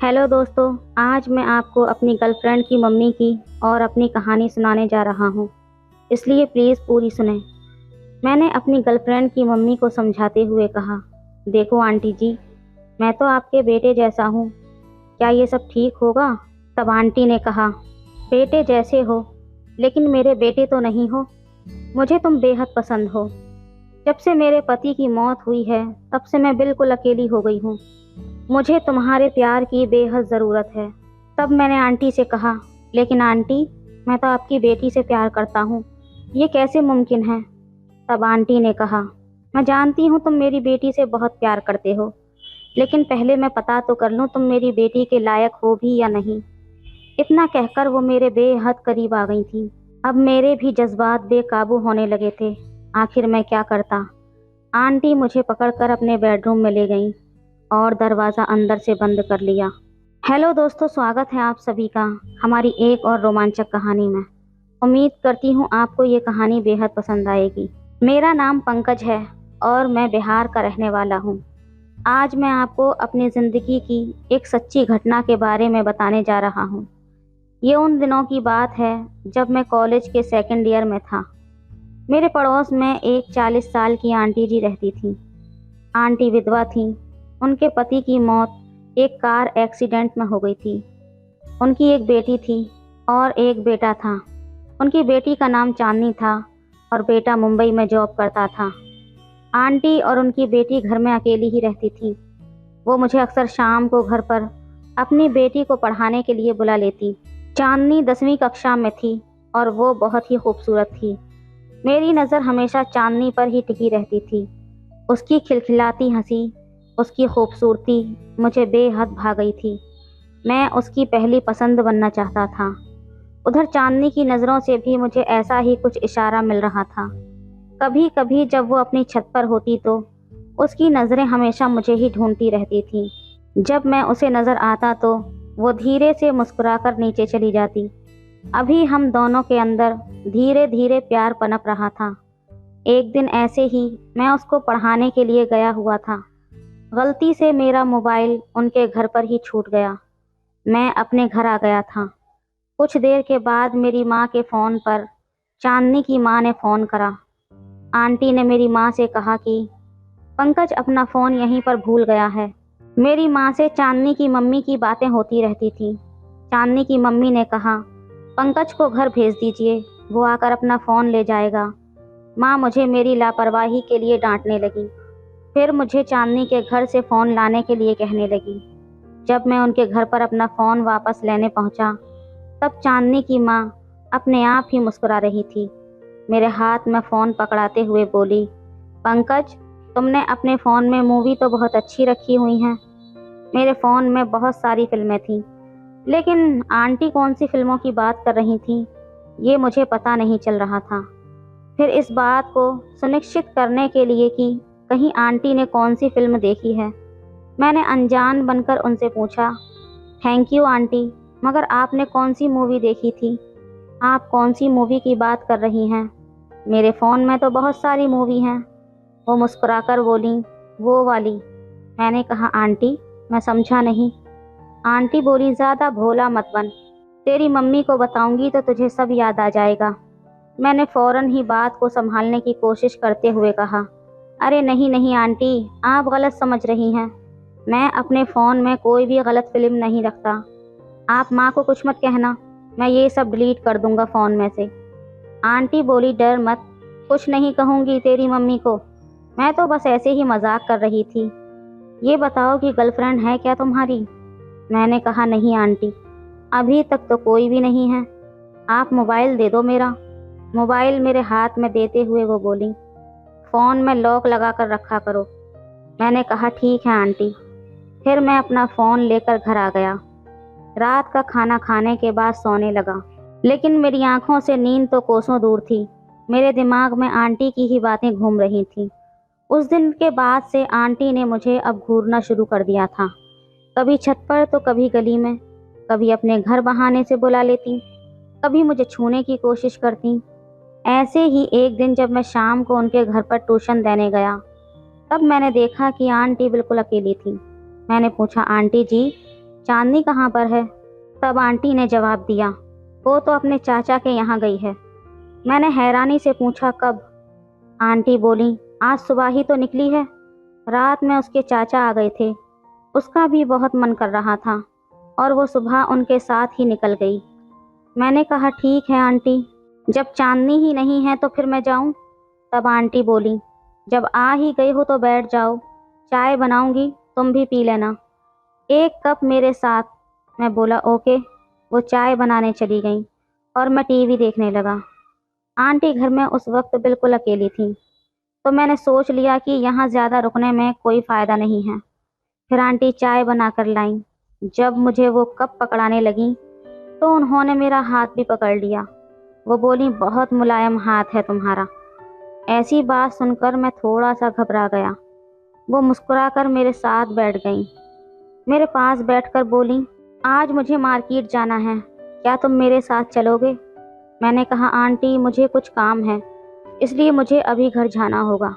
Hello दोस्तों। आज मैं आपको अपनी गर्लफ्रेंड की मम्मी की और अपनी कहानी सुनाने जा रहा हूँ, इसलिए प्लीज़ पूरी सुनें। मैंने अपनी गर्लफ्रेंड की मम्मी को समझाते हुए कहा, देखो आंटी जी, मैं तो आपके बेटे जैसा हूँ, क्या ये सब ठीक होगा? तब आंटी ने कहा, बेटे जैसे हो, लेकिन मेरे बेटे तो नहीं हो। मुझे तुम बेहद पसंद हो। जब से मेरे पति की मौत हुई है, तब से मैं बिल्कुल अकेली हो गई हूँ। मुझे तुम्हारे प्यार की बेहद ज़रूरत है। तब मैंने आंटी से कहा, लेकिन आंटी, मैं तो आपकी बेटी से प्यार करता हूँ, ये कैसे मुमकिन है? तब आंटी ने कहा, मैं जानती हूँ तुम मेरी बेटी से बहुत प्यार करते हो, लेकिन पहले मैं पता तो कर लूँ तुम मेरी बेटी के लायक हो भी या नहीं। इतना कहकर वो मेरे बेहद करीब आ गई थी। अब मेरे भी जज्बात बेकाबू होने लगे थे। आखिर मैं क्या करता? आंटी मुझे पकड़कर अपने बेडरूम में ले गई और दरवाज़ा अंदर से बंद कर लिया। हेलो दोस्तों, स्वागत है आप सभी का हमारी एक और रोमांचक कहानी में। उम्मीद करती हूँ आपको ये कहानी बेहद पसंद आएगी। मेरा नाम पंकज है और मैं बिहार का रहने वाला हूँ। आज मैं आपको अपनी ज़िंदगी की एक सच्ची घटना के बारे में बताने जा रहा हूँ। ये उन दिनों की बात है जब मैं कॉलेज के सेकेंड ईयर में था। मेरे पड़ोस में एक 40 साल की आंटी जी रहती थी। आंटी विधवा थी। उनके पति की मौत एक कार एक्सीडेंट में हो गई थी। उनकी एक बेटी थी और एक बेटा था। उनकी बेटी का नाम चांदनी था और बेटा मुंबई में जॉब करता था। आंटी और उनकी बेटी घर में अकेली ही रहती थी। वो मुझे अक्सर शाम को घर पर अपनी बेटी को पढ़ाने के लिए बुला लेती। चांदनी 10वीं कक्षा में थी और वो बहुत ही खूबसूरत थी। मेरी नज़र हमेशा चांदनी पर ही टिकी रहती थी। उसकी खिलखिलाती हंसी, उसकी खूबसूरती मुझे बेहद भा गई थी। मैं उसकी पहली पसंद बनना चाहता था। उधर चांदनी की नज़रों से भी मुझे ऐसा ही कुछ इशारा मिल रहा था। कभी कभी जब वो अपनी छत पर होती तो उसकी नज़रें हमेशा मुझे ही ढूंढती रहती थीं। जब मैं उसे नज़र आता तो वो धीरे से मुस्कुराकर नीचे चली जाती। अभी हम दोनों के अंदर धीरे धीरे प्यार पनप रहा था। एक दिन ऐसे ही मैं उसको पढ़ाने के लिए गया हुआ था। गलती से मेरा मोबाइल उनके घर पर ही छूट गया। मैं अपने घर आ गया था। कुछ देर के बाद मेरी माँ के फ़ोन पर चांदनी की माँ ने फ़ोन करा। आंटी ने मेरी माँ से कहा कि पंकज अपना फ़ोन यहीं पर भूल गया है। मेरी माँ से चांदनी की मम्मी की बातें होती रहती थी। चांदनी की मम्मी ने कहा, पंकज को घर भेज दीजिए, वो आकर अपना फ़ोन ले जाएगा। माँ मुझे मेरी लापरवाही के लिए डांटने लगी। फिर मुझे चांदनी के घर से फ़ोन लाने के लिए कहने लगी। जब मैं उनके घर पर अपना फ़ोन वापस लेने पहुंचा, तब चांदनी की माँ अपने आप ही मुस्कुरा रही थी। मेरे हाथ में फ़ोन पकड़ाते हुए बोली, पंकज, तुमने अपने फ़ोन में मूवी तो बहुत अच्छी रखी हुई हैं। मेरे फ़ोन में बहुत सारी फ़िल्में थीं, लेकिन आंटी कौन सी फ़िल्मों की बात कर रही थीं, ये मुझे पता नहीं चल रहा था। फिर इस बात को सुनिश्चित करने के लिए कि कहीं आंटी ने कौन सी फ़िल्म देखी है, मैंने अनजान बनकर उनसे पूछा, थैंक यू आंटी, मगर आपने कौन सी मूवी देखी थी? आप कौन सी मूवी की बात कर रही हैं? मेरे फ़ोन में तो बहुत सारी मूवी हैं। वो मुस्कुराकर बोली, वो वाली। मैंने कहा, आंटी, मैं समझा नहीं। आंटी बोली, ज़्यादा भोला मत बन, तेरी मम्मी को बताऊंगी तो तुझे सब याद आ जाएगा। मैंने फ़ौरन ही बात को संभालने की कोशिश करते हुए कहा, अरे नहीं नहीं आंटी, आप गलत समझ रही हैं। मैं अपने फ़ोन में कोई भी गलत फ़िल्म नहीं रखता। आप माँ को कुछ मत कहना, मैं ये सब डिलीट कर दूँगा फ़ोन में से। आंटी बोली, डर मत, कुछ नहीं कहूँगी तेरी मम्मी को। मैं तो बस ऐसे ही मजाक कर रही थी। ये बताओ कि गर्लफ्रेंड है क्या तुम्हारी? मैंने कहा, नहीं आंटी, अभी तक तो कोई भी नहीं है। आप मोबाइल दे दो मेरा। मोबाइल मेरे हाथ में देते हुए वो बोली, फ़ोन में लॉक लगा कर रखा करो। मैंने कहा, ठीक है आंटी। फिर मैं अपना फ़ोन लेकर घर आ गया। रात का खाना खाने के बाद सोने लगा, लेकिन मेरी आंखों से नींद तो कोसों दूर थी। मेरे दिमाग में आंटी की ही बातें घूम रही थीं। उस दिन के बाद से आंटी ने मुझे अब घूरना शुरू कर दिया था। कभी छत पर तो कभी गली में, कभी अपने घर बहाने से बुला लेती, कभी मुझे छूने की कोशिश करती। ऐसे ही एक दिन जब मैं शाम को उनके घर पर ट्यूशन देने गया, तब मैंने देखा कि आंटी बिल्कुल अकेली थी। मैंने पूछा, आंटी जी, चांदनी कहाँ पर है? तब आंटी ने जवाब दिया, वो तो अपने चाचा के यहाँ गई है। मैंने हैरानी से पूछा, कब? आंटी बोली, आज सुबह ही तो निकली है। रात में उसके चाचा आ गए थे। उसका भी बहुत मन कर रहा था और वो सुबह उनके साथ ही निकल गई। मैंने कहा, ठीक है आंटी, जब चांदनी ही नहीं है तो फिर मैं जाऊं? तब आंटी बोली, जब आ ही गई हो तो बैठ जाओ, चाय बनाऊंगी, तुम भी पी लेना, एक कप मेरे साथ। मैं बोला, ओके। वो चाय बनाने चली गई और मैं टीवी देखने लगा। आंटी घर में उस वक्त बिल्कुल अकेली थी, तो मैंने सोच लिया कि यहाँ ज़्यादा रुकने में कोई फ़ायदा नहीं है। फिर आंटी चाय बनाकर लाईं। जब मुझे वो कप पकड़ाने लगी तो उन्होंने मेरा हाथ भी पकड़ लिया। वो बोली, बहुत मुलायम हाथ है तुम्हारा। ऐसी बात सुनकर मैं थोड़ा सा घबरा गया। वो मुस्कुराकर मेरे साथ बैठ गईं। मेरे पास बैठकर बोली, आज मुझे मार्केट जाना है, क्या तुम मेरे साथ चलोगे? मैंने कहा, आंटी मुझे कुछ काम है, इसलिए मुझे अभी घर जाना होगा।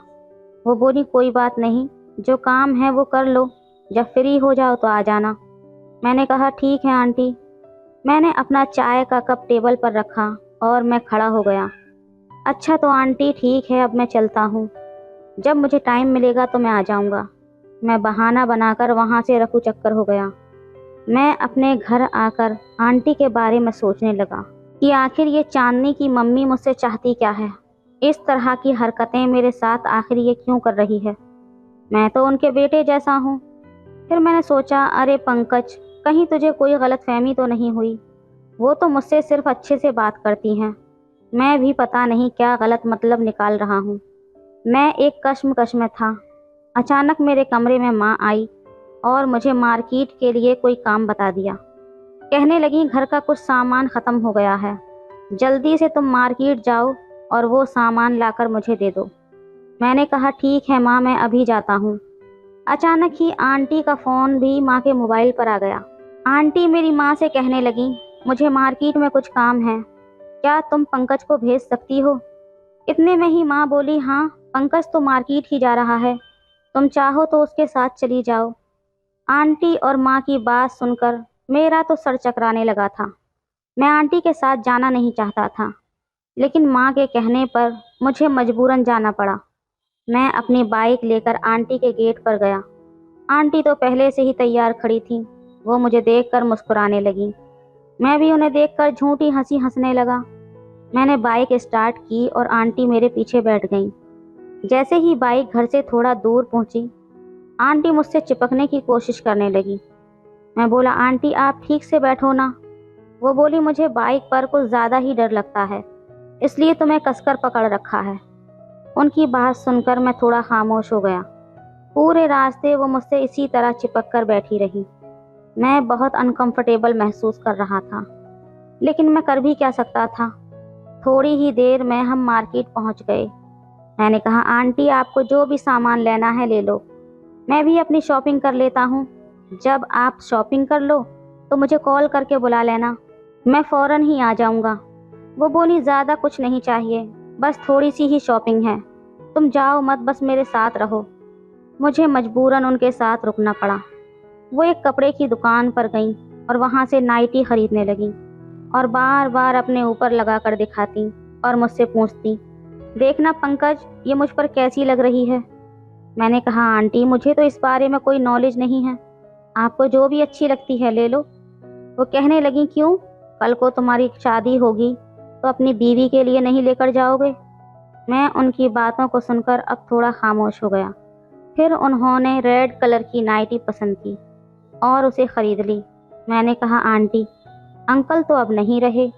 वो बोली, कोई बात नहीं, जो काम है वो कर लो, जब फ्री हो जाओ तो आ जाना। मैंने कहा, ठीक है आंटी। मैंने अपना चाय का कप टेबल पर रखा और मैं खड़ा हो गया। अच्छा तो आंटी ठीक है, अब मैं चलता हूँ, जब मुझे टाइम मिलेगा तो मैं आ जाऊँगा। मैं बहाना बनाकर वहाँ से रफू चक्कर हो गया। मैं अपने घर आकर आंटी के बारे में सोचने लगा कि आखिर ये चांदनी की मम्मी मुझसे चाहती क्या है, इस तरह की हरकतें मेरे साथ आखिर ये क्यों कर रही है? मैं तो उनके बेटे जैसा हूँ। फिर मैंने सोचा, अरे पंकज, कहीं तुझे कोई गलतफहमी तो नहीं हुई? वो तो मुझसे सिर्फ अच्छे से बात करती हैं, मैं भी पता नहीं क्या गलत मतलब निकाल रहा हूँ। मैं एक कश्मकश में था। अचानक मेरे कमरे में माँ आई और मुझे मार्केट के लिए कोई काम बता दिया। कहने लगी, घर का कुछ सामान ख़त्म हो गया है, जल्दी से तुम मार्केट जाओ और वो सामान लाकर मुझे दे दो। मैंने कहा, ठीक है माँ, मैं अभी जाता हूँ। अचानक ही आंटी का फ़ोन भी माँ के मोबाइल पर आ गया। आंटी मेरी माँ से कहने लगी, मुझे मार्केट में कुछ काम है, क्या तुम पंकज को भेज सकती हो? इतने में ही माँ बोली, हाँ, पंकज तो मार्केट ही जा रहा है, तुम चाहो तो उसके साथ चली जाओ। आंटी और माँ की बात सुनकर मेरा तो सर चकराने लगा था। मैं आंटी के साथ जाना नहीं चाहता था, लेकिन माँ के कहने पर मुझे मजबूरन जाना पड़ा। मैं अपनी बाइक लेकर आंटी के गेट पर गया। आंटी तो पहले से ही तैयार खड़ी थी। वो मुझे देखकर मुस्कुराने लगी। मैं भी उन्हें देखकर झूठी हंसी हंसने लगा। मैंने बाइक स्टार्ट की और आंटी मेरे पीछे बैठ गईं। जैसे ही बाइक घर से थोड़ा दूर पहुंची, आंटी मुझसे चिपकने की कोशिश करने लगी। मैं बोला, आंटी आप ठीक से बैठो ना। वो बोली, मुझे बाइक पर कुछ ज़्यादा ही डर लगता है, इसलिए तुम्हें कसकर पकड़ रखा है। उनकी बात सुनकर मैं थोड़ा खामोश हो गया। पूरे रास्ते वो मुझसे इसी तरह चिपक कर बैठी रही। मैं बहुत अनकंफर्टेबल महसूस कर रहा था, लेकिन मैं कर भी क्या सकता था। थोड़ी ही देर में हम मार्केट पहुंच गए। मैंने कहा, आंटी आपको जो भी सामान लेना है ले लो, मैं भी अपनी शॉपिंग कर लेता हूँ। जब आप शॉपिंग कर लो तो मुझे कॉल करके बुला लेना, मैं फ़ौरन ही आ जाऊँगा। वो बोली, ज़्यादा कुछ नहीं चाहिए, बस थोड़ी सी ही शॉपिंग है, तुम जाओ मत, बस मेरे साथ रहो। मुझे मजबूरन उनके साथ रुकना पड़ा। वो एक कपड़े की दुकान पर गईं और वहाँ से नाइटी खरीदने लगी और बार बार अपने ऊपर लगा कर दिखाती और मुझसे पूछती, देखना पंकज, ये मुझ पर कैसी लग रही है? मैंने कहा, आंटी मुझे तो इस बारे में कोई नॉलेज नहीं है, आपको जो भी अच्छी लगती है ले लो। वो कहने लगी, क्यों, कल को तुम्हारी शादी होगी तो अपनी बीवी के लिए नहीं लेकर जाओगे? मैं उनकी बातों को सुनकर अब थोड़ा खामोश हो गया। फिर उन्होंने रेड कलर की नाइटी पसंद की और उसे ख़रीद ली। मैंने कहा, आंटी अंकल तो अब नहीं रहे,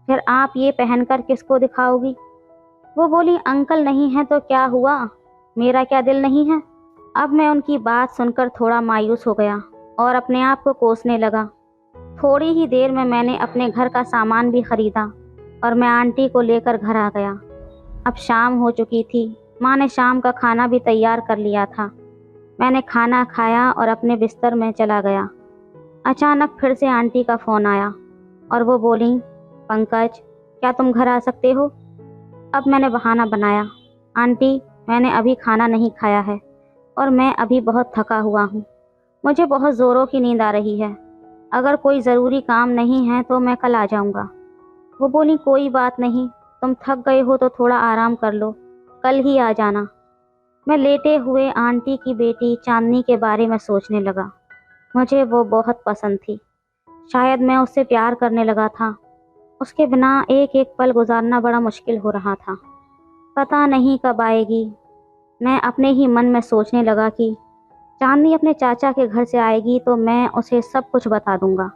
फिर आप ये पहनकर किसको दिखाओगी? वो बोली, अंकल नहीं है तो क्या हुआ, मेरा क्या दिल नहीं है? अब मैं उनकी बात सुनकर थोड़ा मायूस हो गया और अपने आप को कोसने लगा। थोड़ी ही देर में मैंने अपने घर का सामान भी खरीदा और मैं आंटी को लेकर घर आ गया। अब शाम हो चुकी थी। माँ ने शाम का खाना भी तैयार कर लिया था। मैंने खाना खाया और अपने बिस्तर में चला गया। अचानक फिर से आंटी का फ़ोन आया और वो बोली, पंकज क्या तुम घर आ सकते हो? अब मैंने बहाना बनाया, आंटी मैंने अभी खाना नहीं खाया है और मैं अभी बहुत थका हुआ हूँ, मुझे बहुत ज़ोरों की नींद आ रही है। अगर कोई ज़रूरी काम नहीं है तो मैं कल आ जाऊँगा। वो बोली कोई बात नहीं, तुम थक गए हो तो थोड़ा आराम कर लो, कल ही आ जाना। मैं लेटे हुए आंटी की बेटी चांदनी के बारे में सोचने लगा। मुझे वो बहुत पसंद थी। शायद मैं उससे प्यार करने लगा था। उसके बिना एक एक पल गुजारना बड़ा मुश्किल हो रहा था। पता नहीं कब आएगी। मैं अपने ही मन में सोचने लगा कि चांदनी अपने चाचा के घर से आएगी तो मैं उसे सब कुछ बता दूंगा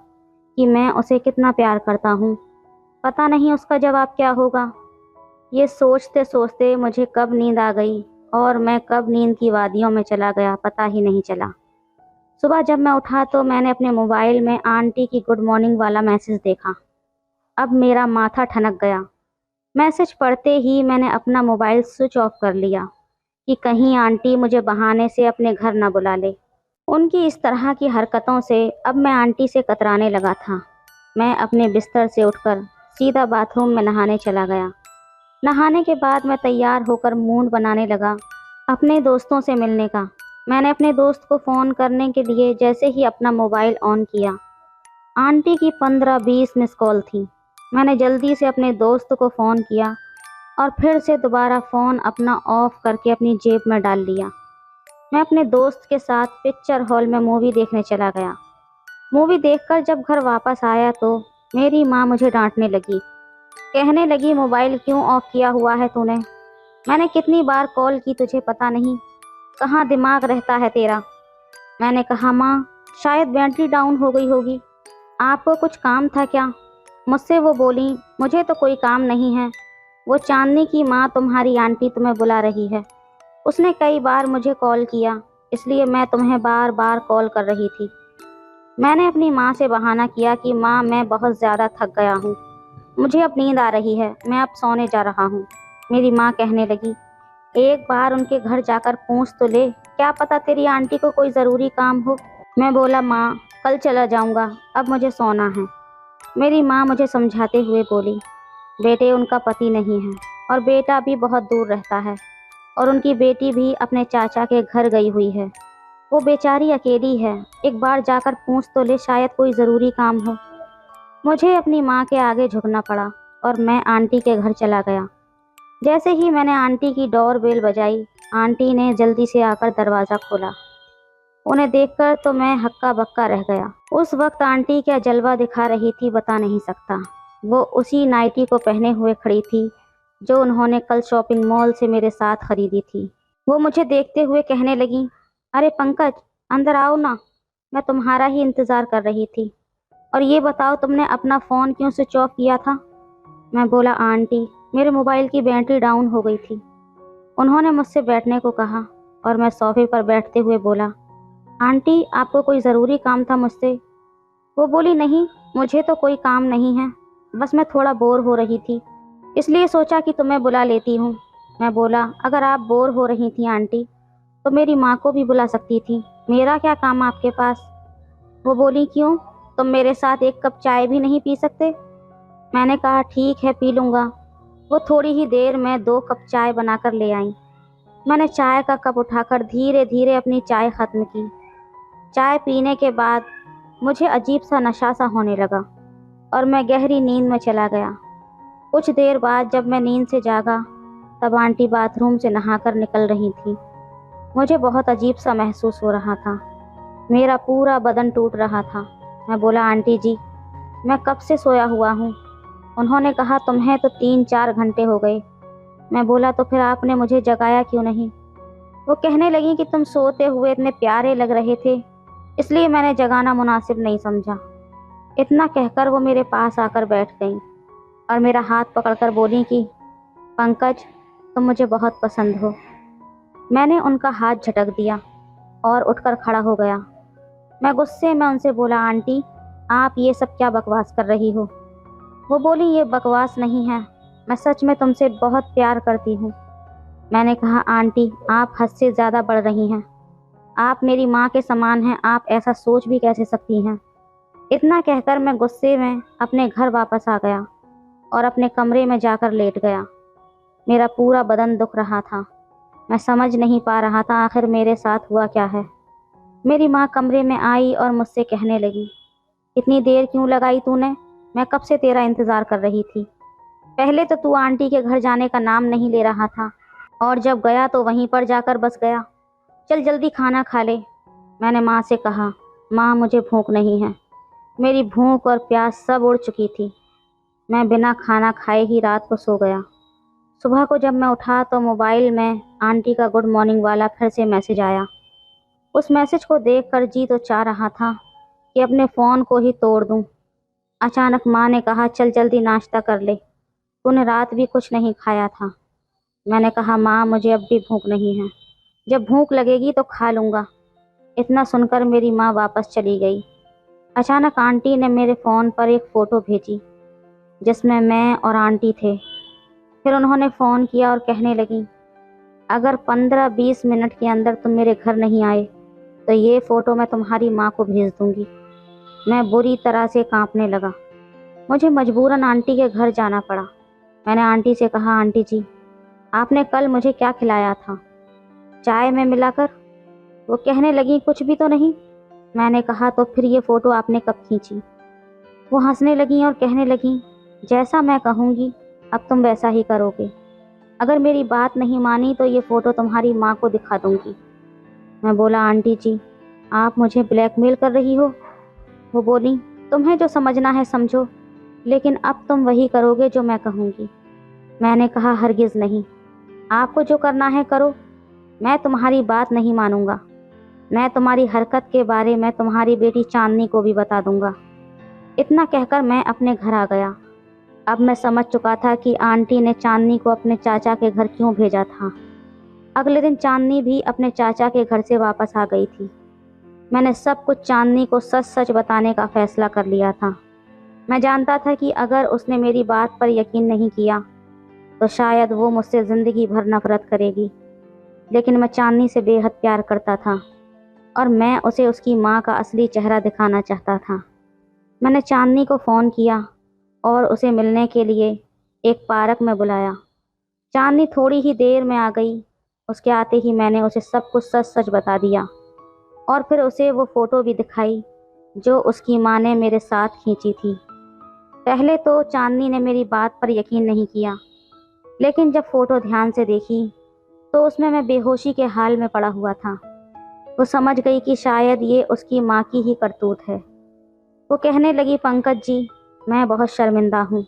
कि मैं उसे कितना प्यार करता हूँ। पता नहीं उसका जवाब क्या होगा। ये सोचते सोचते मुझे कब नींद आ गई और मैं कब नींद की वादियों में चला गया, पता ही नहीं चला। सुबह जब मैं उठा तो मैंने अपने मोबाइल में आंटी की गुड मॉर्निंग वाला मैसेज देखा। अब मेरा माथा ठनक गया। मैसेज पढ़ते ही मैंने अपना मोबाइल स्विच ऑफ कर लिया कि कहीं आंटी मुझे बहाने से अपने घर न बुला ले। उनकी इस तरह की हरकतों से अब मैं आंटी से कतराने लगा था। मैं अपने बिस्तर से उठकर सीधा बाथरूम में नहाने चला गया। नहाने के बाद मैं तैयार होकर मूड बनाने लगा अपने दोस्तों से मिलने का। मैंने अपने दोस्त को फ़ोन करने के लिए जैसे ही अपना मोबाइल ऑन किया, आंटी की 15-20 मिस कॉल थी। मैंने जल्दी से अपने दोस्त को फ़ोन किया और फिर से दोबारा फ़ोन अपना ऑफ करके अपनी जेब में डाल लिया। मैं अपने दोस्त के साथ पिक्चर हॉल में मूवी देखने चला गया। मूवी देखकर जब घर वापस आया तो मेरी माँ मुझे डांटने लगी। कहने लगी मोबाइल क्यों ऑफ किया हुआ है तूने? मैंने कितनी बार कॉल की तुझे पता नहीं? कहाँ दिमाग रहता है तेरा? मैंने कहा माँ, शायद बैटरी डाउन हो गई होगी। आपको कुछ काम था क्या? मुझसे वो बोली मुझे तो कोई काम नहीं है। वो चांदनी की माँ तुम्हारी आंटी तुम्हें बुला रही है। उसने कई बार मुझे कॉल किया, इसलिए मैं तुम्हें बार बार कॉल कर रही थी। मैंने अपनी माँ से बहाना किया कि माँ मैं बहुत ज़्यादा थक गया हूँ, मुझे अब नींद आ रही है, मैं अब सोने जा रहा हूँ। मेरी माँ कहने लगी एक बार उनके घर जाकर पूछ तो ले, क्या पता तेरी आंटी को कोई ज़रूरी काम हो। मैं बोला माँ कल चला जाऊँगा, अब मुझे सोना है। मेरी माँ मुझे समझाते हुए बोली बेटे उनका पति नहीं है और बेटा भी बहुत दूर रहता है और उनकी बेटी भी अपने चाचा के घर गई हुई है। वो बेचारी अकेली है, एक बार जाकर पूछ तो ले, शायद कोई ज़रूरी काम हो। मुझे अपनी माँ के आगे झुकना पड़ा और मैं आंटी के घर चला गया। जैसे ही मैंने आंटी की डोर बेल बजाई, आंटी ने जल्दी से आकर दरवाज़ा खोला। उन्हें देखकर तो मैं हक्का बक्का रह गया। उस वक्त आंटी क्या जलवा दिखा रही थी बता नहीं सकता। वो उसी नाइटी को पहने हुए खड़ी थी जो उन्होंने कल शॉपिंग मॉल से मेरे साथ खरीदी थी। वो मुझे देखते हुए कहने लगी अरे पंकज, अंदर आओ ना, मैं तुम्हारा ही इंतज़ार कर रही थी। और ये बताओ तुमने अपना फ़ोन क्यों स्विच ऑफ किया था? मैं बोला आंटी मेरे मोबाइल की बैटरी डाउन हो गई थी। उन्होंने मुझसे बैठने को कहा और मैं सोफे पर बैठते हुए बोला आंटी आपको कोई ज़रूरी काम था मुझसे? वो बोली नहीं, मुझे तो कोई काम नहीं है, बस मैं थोड़ा बोर हो रही थी, इसलिए सोचा कि तुम्हें बुला लेती हूँ। मैं बोला अगर आप बोर हो रही थी आंटी तो मेरी माँ को भी बुला सकती थी, मेरा क्या काम आपके पास? वो बोली क्यों, तुम मेरे साथ एक कप चाय भी नहीं पी सकते? मैंने कहा ठीक है पी लूँगा। वो थोड़ी ही देर में 2 कप चाय बनाकर ले आई। मैंने चाय का कप उठाकर धीरे धीरे अपनी चाय ख़त्म की। चाय पीने के बाद मुझे अजीब सा नशा सा होने लगा और मैं गहरी नींद में चला गया। कुछ देर बाद जब मैं नींद से जागा तब आंटी बाथरूम से नहाकर निकल रही थी। मुझे बहुत अजीब सा महसूस हो रहा था, मेरा पूरा बदन टूट रहा था। मैं बोला आंटी जी मैं कब से सोया हुआ हूँ। उन्होंने कहा तुम्हें तो 3-4 घंटे हो गए। मैं बोला तो फिर आपने मुझे जगाया क्यों नहीं? वो कहने लगी कि तुम सोते हुए इतने प्यारे लग रहे थे, इसलिए मैंने जगाना मुनासिब नहीं समझा। इतना कहकर वो मेरे पास आकर बैठ गई और मेरा हाथ पकड़कर बोली कि पंकज तुम मुझे बहुत पसंद हो। मैंने उनका हाथ झटक दिया और उठकर खड़ा हो गया। मैं गुस्से में उनसे बोला आंटी आप ये सब क्या बकवास कर रही हो? वो बोली ये बकवास नहीं है, मैं सच में तुमसे बहुत प्यार करती हूँ। मैंने कहा आंटी आप हद से ज़्यादा बढ़ रही हैं, आप मेरी माँ के समान हैं, आप ऐसा सोच भी कैसे सकती हैं? इतना कहकर मैं गुस्से में अपने घर वापस आ गया और अपने कमरे में जाकर लेट गया। मेरा पूरा बदन दुख रहा था, मैं समझ नहीं पा रहा था आखिर मेरे साथ हुआ क्या है। मेरी माँ कमरे में आई और मुझसे कहने लगी इतनी देर क्यों लगाई तूने? मैं कब से तेरा इंतज़ार कर रही थी। पहले तो तू आंटी के घर जाने का नाम नहीं ले रहा था, और जब गया तो वहीं पर जाकर बस गया। चल जल्दी खाना खा ले। मैंने माँ से कहा, माँ मुझे भूख नहीं है। मेरी भूख और प्यास सब उड़ चुकी थी। मैं बिना खाना खाए ही रात को सो गया। सुबह को जब मैं उठा तो मोबाइल में आंटी का गुड मॉर्निंग वाला फिर से मैसेज आया। उस मैसेज को देखकर जी तो चाह रहा था कि अपने फ़ोन को ही तोड़ दूं। अचानक माँ ने कहा, चल जल्दी नाश्ता कर ले, तूने रात भी कुछ नहीं खाया था। मैंने कहा, माँ मुझे अब भी भूख नहीं है, जब भूख लगेगी तो खा लूँगा। इतना सुनकर मेरी माँ वापस चली गई। अचानक आंटी ने मेरे फ़ोन पर एक फ़ोटो भेजी जिसमें मैं और आंटी थे। फिर उन्होंने फ़ोन किया और कहने लगी, अगर 15-20 मिनट के अंदर तुम मेरे घर नहीं आए तो ये फ़ोटो मैं तुम्हारी माँ को भेज दूँगी। मैं बुरी तरह से कांपने लगा। मुझे मजबूरन आंटी के घर जाना पड़ा। मैंने आंटी से कहा, आंटी जी आपने कल मुझे क्या खिलाया था, चाय में मिलाकर? वो कहने लगी, कुछ भी तो नहीं। मैंने कहा, तो फिर ये फ़ोटो आपने कब खींची? वो हंसने लगी और कहने लगी, जैसा मैं कहूँगी अब तुम वैसा ही करोगे। अगर मेरी बात नहीं मानी तो ये फ़ोटो तुम्हारी माँ को दिखा दूँगी। मैं बोला, आंटी जी आप मुझे ब्लैकमेल कर रही हो? वो बोली, तुम्हें जो समझना है समझो, लेकिन अब तुम वही करोगे जो मैं कहूँगी। मैंने कहा, हरगिज़ नहीं, आपको जो करना है करो, मैं तुम्हारी बात नहीं मानूंगा। मैं तुम्हारी हरकत के बारे में तुम्हारी बेटी चांदनी को भी बता दूंगा। इतना कहकर मैं अपने घर आ गया। अब मैं समझ चुका था कि आंटी ने चांदनी को अपने चाचा के घर क्यों भेजा था। अगले दिन चांदनी भी अपने चाचा के घर से वापस आ गई थी। मैंने सब कुछ चांदनी को सच सच बताने का फैसला कर लिया था। मैं जानता था कि अगर उसने मेरी बात पर यकीन नहीं किया तो शायद वो मुझसे ज़िंदगी भर नफरत करेगी। लेकिन मैं चांदनी से बेहद प्यार करता था और मैं उसे उसकी माँ का असली चेहरा दिखाना चाहता था। मैंने चांदनी को फ़ोन किया और उसे मिलने के लिए एक पार्क में बुलाया। चांदनी थोड़ी ही देर में आ गई। उसके आते ही मैंने उसे सब कुछ सच सच बता दिया और फिर उसे वो फ़ोटो भी दिखाई जो उसकी माँ ने मेरे साथ खींची थी। पहले तो चांदनी ने मेरी बात पर यकीन नहीं किया, लेकिन जब फ़ोटो ध्यान से देखी तो उसमें मैं बेहोशी के हाल में पड़ा हुआ था। वो समझ गई कि शायद ये उसकी माँ की ही करतूत है। वो कहने लगी, पंकज जी मैं बहुत शर्मिंदा हूँ।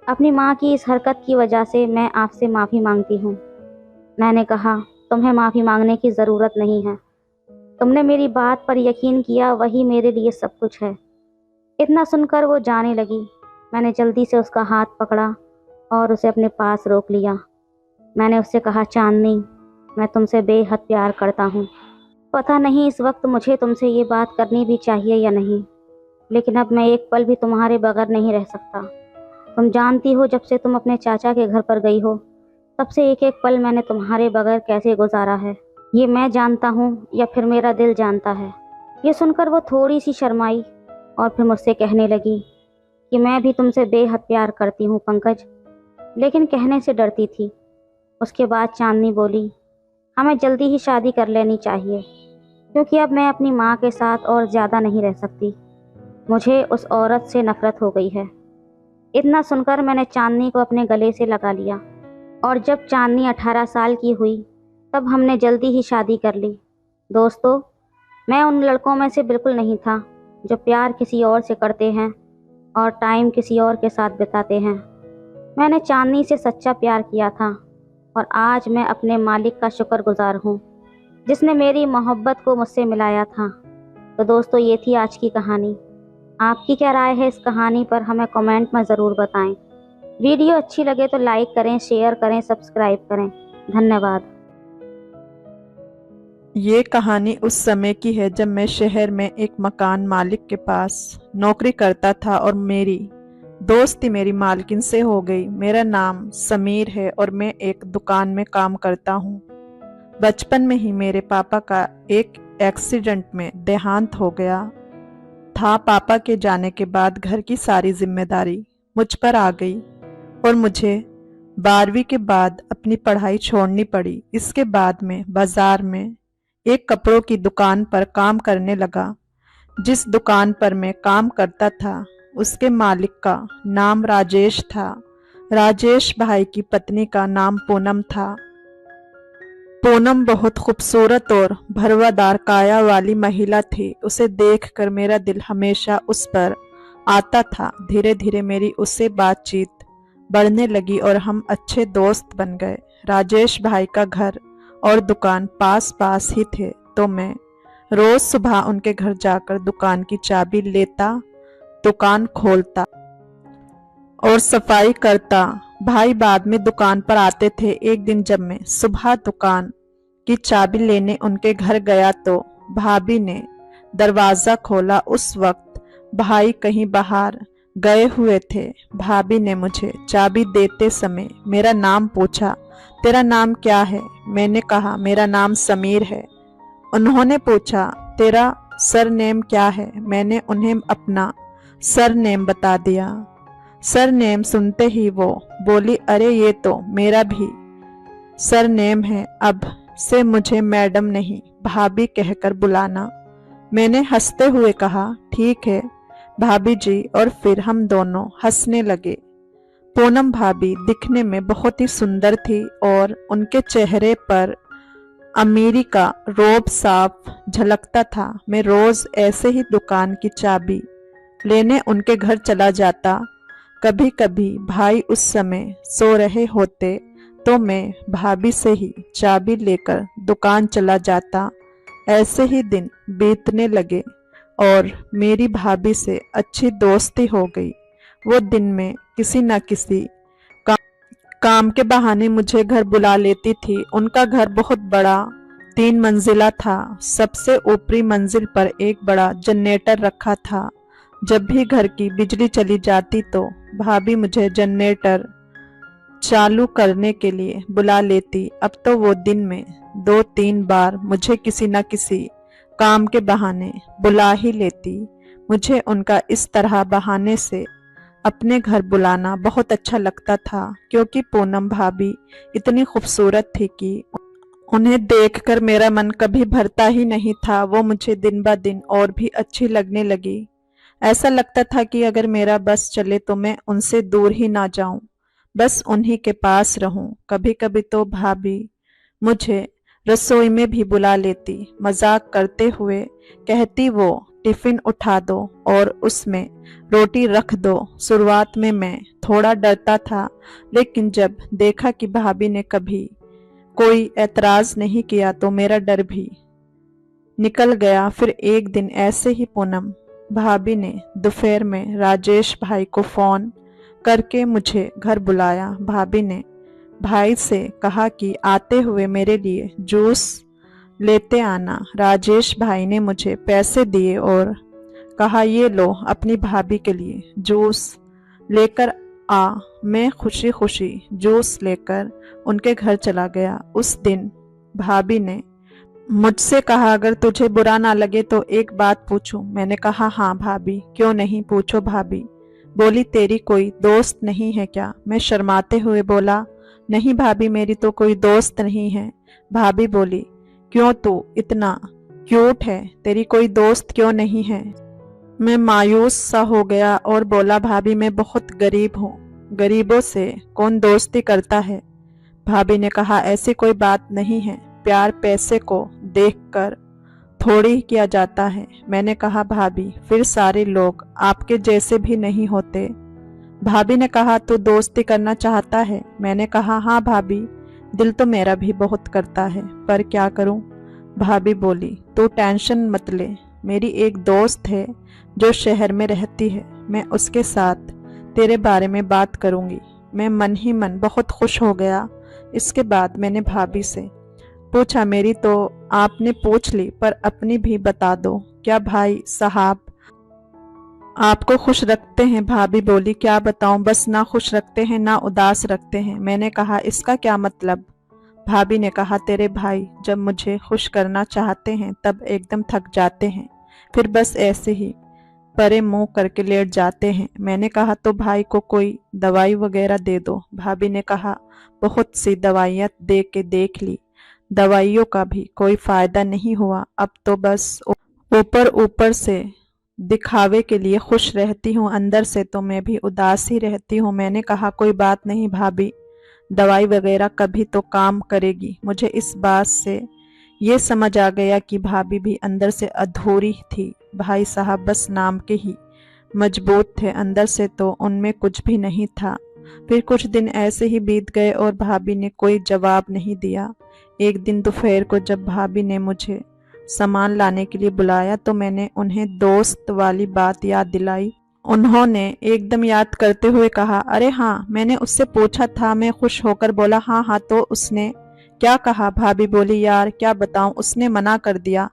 अपनी माँ की इस हरकत की वजह से मैं आपसे माफ़ी मांगती हूँ। मैंने कहा, तुम्हें माफ़ी मांगने की ज़रूरत नहीं है। तुमने मेरी बात पर यकीन किया, वही मेरे लिए सब कुछ है। इतना सुनकर वो जाने लगी। मैंने जल्दी से उसका हाथ पकड़ा और उसे अपने पास रोक लिया। मैंने उससे कहा, चांदनी मैं तुमसे बेहद प्यार करता हूँ। पता नहीं इस वक्त मुझे तुमसे ये बात करनी भी चाहिए या नहीं, लेकिन अब मैं एक पल भी तुम्हारे बगैर नहीं रह सकता। तुम जानती हो जब से तुम अपने चाचा के घर पर गई हो तब से एक एक पल मैंने तुम्हारे बगैर कैसे गुजारा है, ये मैं जानता हूँ या फिर मेरा दिल जानता है। ये सुनकर वो थोड़ी सी शर्माई और फिर मुझसे कहने लगी कि मैं भी तुमसे बेहद प्यार करती हूँ पंकज, लेकिन कहने से डरती थी। उसके बाद चांदनी बोली, हमें जल्दी ही शादी कर लेनी चाहिए, क्योंकि अब मैं अपनी माँ के साथ और ज़्यादा नहीं रह सकती। मुझे उस औरत से नफ़रत हो गई है। इतना सुनकर मैंने चांदनी को अपने गले से लगा लिया और जब चांदनी 18 साल की हुई तब हमने जल्दी ही शादी कर ली। दोस्तों, मैं उन लड़कों में से बिल्कुल नहीं था जो प्यार किसी और से करते हैं और टाइम किसी और के साथ बिताते हैं। मैंने चांदनी से सच्चा प्यार किया था और आज मैं अपने मालिक का शुक्रगुजार हूँ जिसने मेरी मोहब्बत को मुझसे मिलाया था। तो दोस्तों, ये थी आज की कहानी। आपकी क्या राय है इस कहानी पर हमें कमेंट में ज़रूर बताएं। वीडियो अच्छी लगे तो लाइक करें, शेयर करें, सब्सक्राइब करें। धन्यवाद। ये कहानी उस समय की है जब मैं शहर में एक मकान मालिक के पास नौकरी करता था और मेरी दोस्ती मेरी मालकिन से हो गई। मेरा नाम समीर है और मैं एक दुकान में काम करता हूँ। बचपन में ही मेरे पापा का एक एक्सीडेंट में देहांत हो गया था। पापा के जाने के बाद घर की सारी जिम्मेदारी मुझ पर आ गई और मुझे 12वीं के बाद अपनी पढ़ाई छोड़नी पड़ी। इसके बाद मैं बाजार में एक कपड़ों की दुकान पर काम करने लगा। जिस दुकान पर मैं काम करता था उसके मालिक का नाम राजेश था। राजेश भाई की पत्नी का नाम पूनम था। पूनम बहुत खूबसूरत और भरवादार काया वाली महिला थी। उसे देखकर मेरा दिल हमेशा उस पर आता था। धीरे धीरे मेरी उससे बातचीत बढ़ने लगी और हम अच्छे दोस्त बन गए। राजेश भाई का घर और दुकान पास पास ही थे, तो मैं रोज सुबह उनके घर जाकर दुकान की चाबी लेता, दुकान खोलता और सफाई करता। भाई बाद में दुकान पर आते थे। एक दिन जब मैं सुबह दुकान की चाबी लेने उनके घर गया तो भाभी ने दरवाजा खोला। उस वक्त भाई कहीं बाहर गए हुए थे। भाभी ने मुझे चाबी देते समय मेरा नाम पूछा, तेरा नाम क्या है? मैंने कहा, मेरा नाम समीर है। उन्होंने पूछा, तेरा सरनेम क्या है? मैंने उन्हें अपना सरनेम बता दिया। सरनेम सुनते ही वो बोली, अरे ये तो मेरा भी सरनेम है, अब से मुझे मैडम नहीं भाभी कहकर बुलाना। मैंने हंसते हुए कहा, ठीक है भाभी जी, और फिर हम दोनों हंसने लगे। पूनम भाभी दिखने में बहुत ही सुंदर थी और उनके चेहरे पर अमीरी का रोब साफ झलकता था। मैं रोज ऐसे ही दुकान की चाबी लेने उनके घर चला जाता। कभी कभी भाई उस समय सो रहे होते तो मैं भाभी से ही चाबी लेकर दुकान चला जाता। ऐसे ही दिन बीतने लगे और मेरी भाभी से अच्छी दोस्ती हो गई। वो दिन में किसी न किसी काम के बहाने मुझे घर बुला लेती थी। उनका घर बहुत बड़ा 3 मंजिला था। सबसे ऊपरी मंजिल पर एक बड़ा जनरेटर रखा था। जब भी घर की बिजली चली जाती तो भाभी मुझे जनरेटर चालू करने के लिए बुला लेती। अब तो वो दिन में 2-3 बार मुझे किसी न किसी काम के बहाने बुला ही लेती। मुझे उनका इस तरह बहाने से अपने घर बुलाना बहुत अच्छा लगता था, क्योंकि पूनम भाभी इतनी खूबसूरत थी कि उन्हें देखकर मेरा मन कभी भरता ही नहीं था। वो मुझे दिन ब दिन और भी अच्छी लगने लगी। ऐसा लगता था कि अगर मेरा बस चले तो मैं उनसे दूर ही ना जाऊं, बस उन्हीं के पास रहूं। कभी कभी तो भाभी मुझे रसोई में भी बुला लेती। मजाक करते हुए कहती, वो टिफिन उठा दो और उसमें रोटी रख दो। शुरुआत में मैं थोड़ा डरता था, लेकिन जब देखा कि भाभी ने कभी कोई ऐतराज नहीं किया तो मेरा डर भी निकल गया। फिर एक दिन ऐसे ही पूनम भाभी ने दोपहर में राजेश भाई को फोन करके मुझे घर बुलाया। भाभी ने भाई से कहा कि आते हुए मेरे लिए जूस लेते आना। राजेश भाई ने मुझे पैसे दिए और कहा, ये लो अपनी भाभी के लिए जूस लेकर आ। मैं खुशी खुशी जूस लेकर उनके घर चला गया। उस दिन भाभी ने मुझसे कहा, अगर तुझे बुरा ना लगे तो एक बात पूछूं। मैंने कहा, हाँ भाभी, क्यों नहीं, पूछो भाभी। बोली, तेरी कोई दोस्त नहीं है क्या? मैं शर्माते हुए बोला, नहीं भाभी, मेरी तो कोई दोस्त नहीं है। भाभी बोली, क्यों, तू इतना क्यूट है, तेरी कोई दोस्त क्यों नहीं है? मैं मायूस सा हो गया और बोला, भाभी मैं बहुत गरीब हूँ, गरीबों से कौन दोस्ती करता है? भाभी ने कहा, ऐसी कोई बात नहीं है, प्यार पैसे को देखकर थोड़ी ही किया जाता है। मैंने कहा, भाभी फिर सारे लोग आपके जैसे भी नहीं होते। भाभी ने कहा, तू दोस्ती करना चाहता है? मैंने कहा, हाँ भाभी, दिल तो मेरा भी बहुत करता है, पर क्या करूं? भाभी बोली, तू टेंशन मत ले, मेरी एक दोस्त है जो शहर में रहती है, मैं उसके साथ तेरे बारे में बात करूंगी। मैं मन ही मन बहुत खुश हो गया। इसके बाद मैंने भाभी से पूछा, मेरी तो आपने पूछ ली, पर अपनी भी बता दो, क्या भाई साहब आपको खुश रखते हैं? भाभी बोली, क्या बताऊं, बस ना खुश रखते हैं ना उदास रखते हैं। मैंने कहा, इसका क्या मतलब? भाभी ने कहा, तेरे भाई जब मुझे खुश करना चाहते हैं तब एकदम थक जाते हैं, फिर बस ऐसे ही परे मुंह करके लेट जाते हैं। मैंने कहा, तो भाई को कोई दवाई वगैरह दे दो। भाभी ने कहा, बहुत सी दवाइयाँ दे के देख ली, दवाइयों का भी कोई फायदा नहीं हुआ। अब तो बस ऊपर ऊपर से दिखावे के लिए खुश रहती हूँ, अंदर से तो मैं भी उदास ही रहती हूँ। मैंने कहा कोई बात नहीं भाभी, दवाई वगैरह कभी तो काम करेगी। मुझे इस बात से ये समझ आ गया कि भाभी भी अंदर से अधूरी थी। भाई साहब बस नाम के ही मजबूत थे, अंदर से तो उनमें कुछ भी नहीं था। फिर कुछ दिन ऐसे ही बीत गए और भाभी ने कोई जवाब नहीं दिया। एक दिन दोपहर को जब भाभी ने मुझे सामान लाने के लिए बुलाया तो मैंने उन्हें दोस्त वाली बात याद दिलाई। उन्होंने एकदम याद करते हुए कहा, अरे हाँ, मैंने उससे पूछा था। मैं खुश होकर बोला, हाँ हाँ, तो उसने क्या कहा? भाभी बोली, यार क्या बताऊं, उसने मना कर दिया।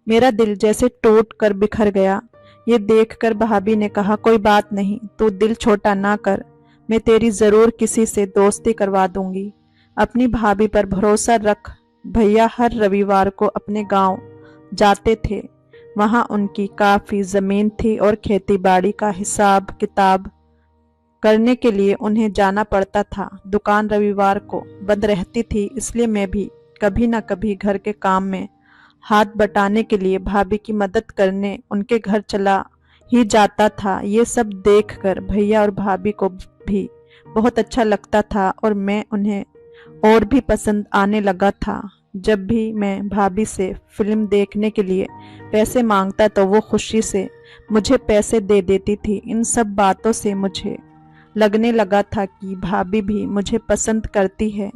मेरा दिल जैसे टूट कर बिखर गया। ये देखकर भाभी ने कहा, कोई बात नहीं, तू दिल छोटा ना कर, मैं तेरी जरूर किसी से दोस्ती करवा दूंगी। अपनी भाभी पर भरोसा रख। भैया हर रविवार को अपने गांव जाते थे। वहां उनकी काफी जमीन थी और खेती बाड़ी का हिसाब किताब करने के लिए उन्हें जाना पड़ता था। दुकान रविवार को बंद रहती थी, इसलिए मैं भी कभी न कभी घर के काम में हाथ बटाने के लिए भाभी की मदद करने उनके घर चला ही जाता था। ये सब देखकर भैया और भाभी को भी बहुत अच्छा लगता था और मैं उन्हें और भी पसंद आने लगा था। जब भी मैं भाभी से फिल्म देखने के लिए पैसे मांगता तो वो खुशी से मुझे पैसे दे देती थी। इन सब बातों से मुझे लगने लगा था कि भाभी भी मुझे पसंद करती है,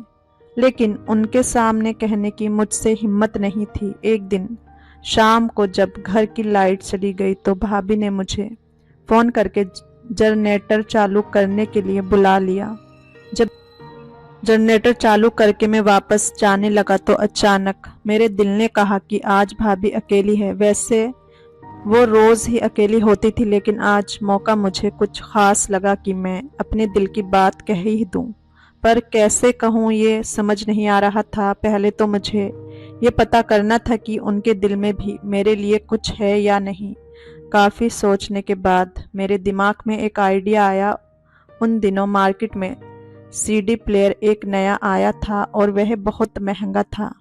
लेकिन उनके सामने कहने की मुझसे हिम्मत नहीं थी। एक दिन शाम को जब घर की लाइट चली गई तो भाभी ने मुझे फ़ोन करके जनरेटर चालू करने के लिए बुला लिया। जब जनरेटर चालू करके मैं वापस जाने लगा तो अचानक मेरे दिल ने कहा कि आज भाभी अकेली है। वैसे वो रोज़ ही अकेली होती थी, लेकिन आज मौका मुझे कुछ ख़ास लगा कि मैं अपने दिल की बात कह ही दूं। पर कैसे कहूँ ये समझ नहीं आ रहा था। पहले तो मुझे ये पता करना था कि उनके दिल में भी मेरे लिए कुछ है या नहीं। काफ़ी सोचने के बाद मेरे दिमाग में एक आइडिया आया। उन दिनों मार्केट में सीडी प्लेयर एक नया आया था और वह बहुत महंगा था,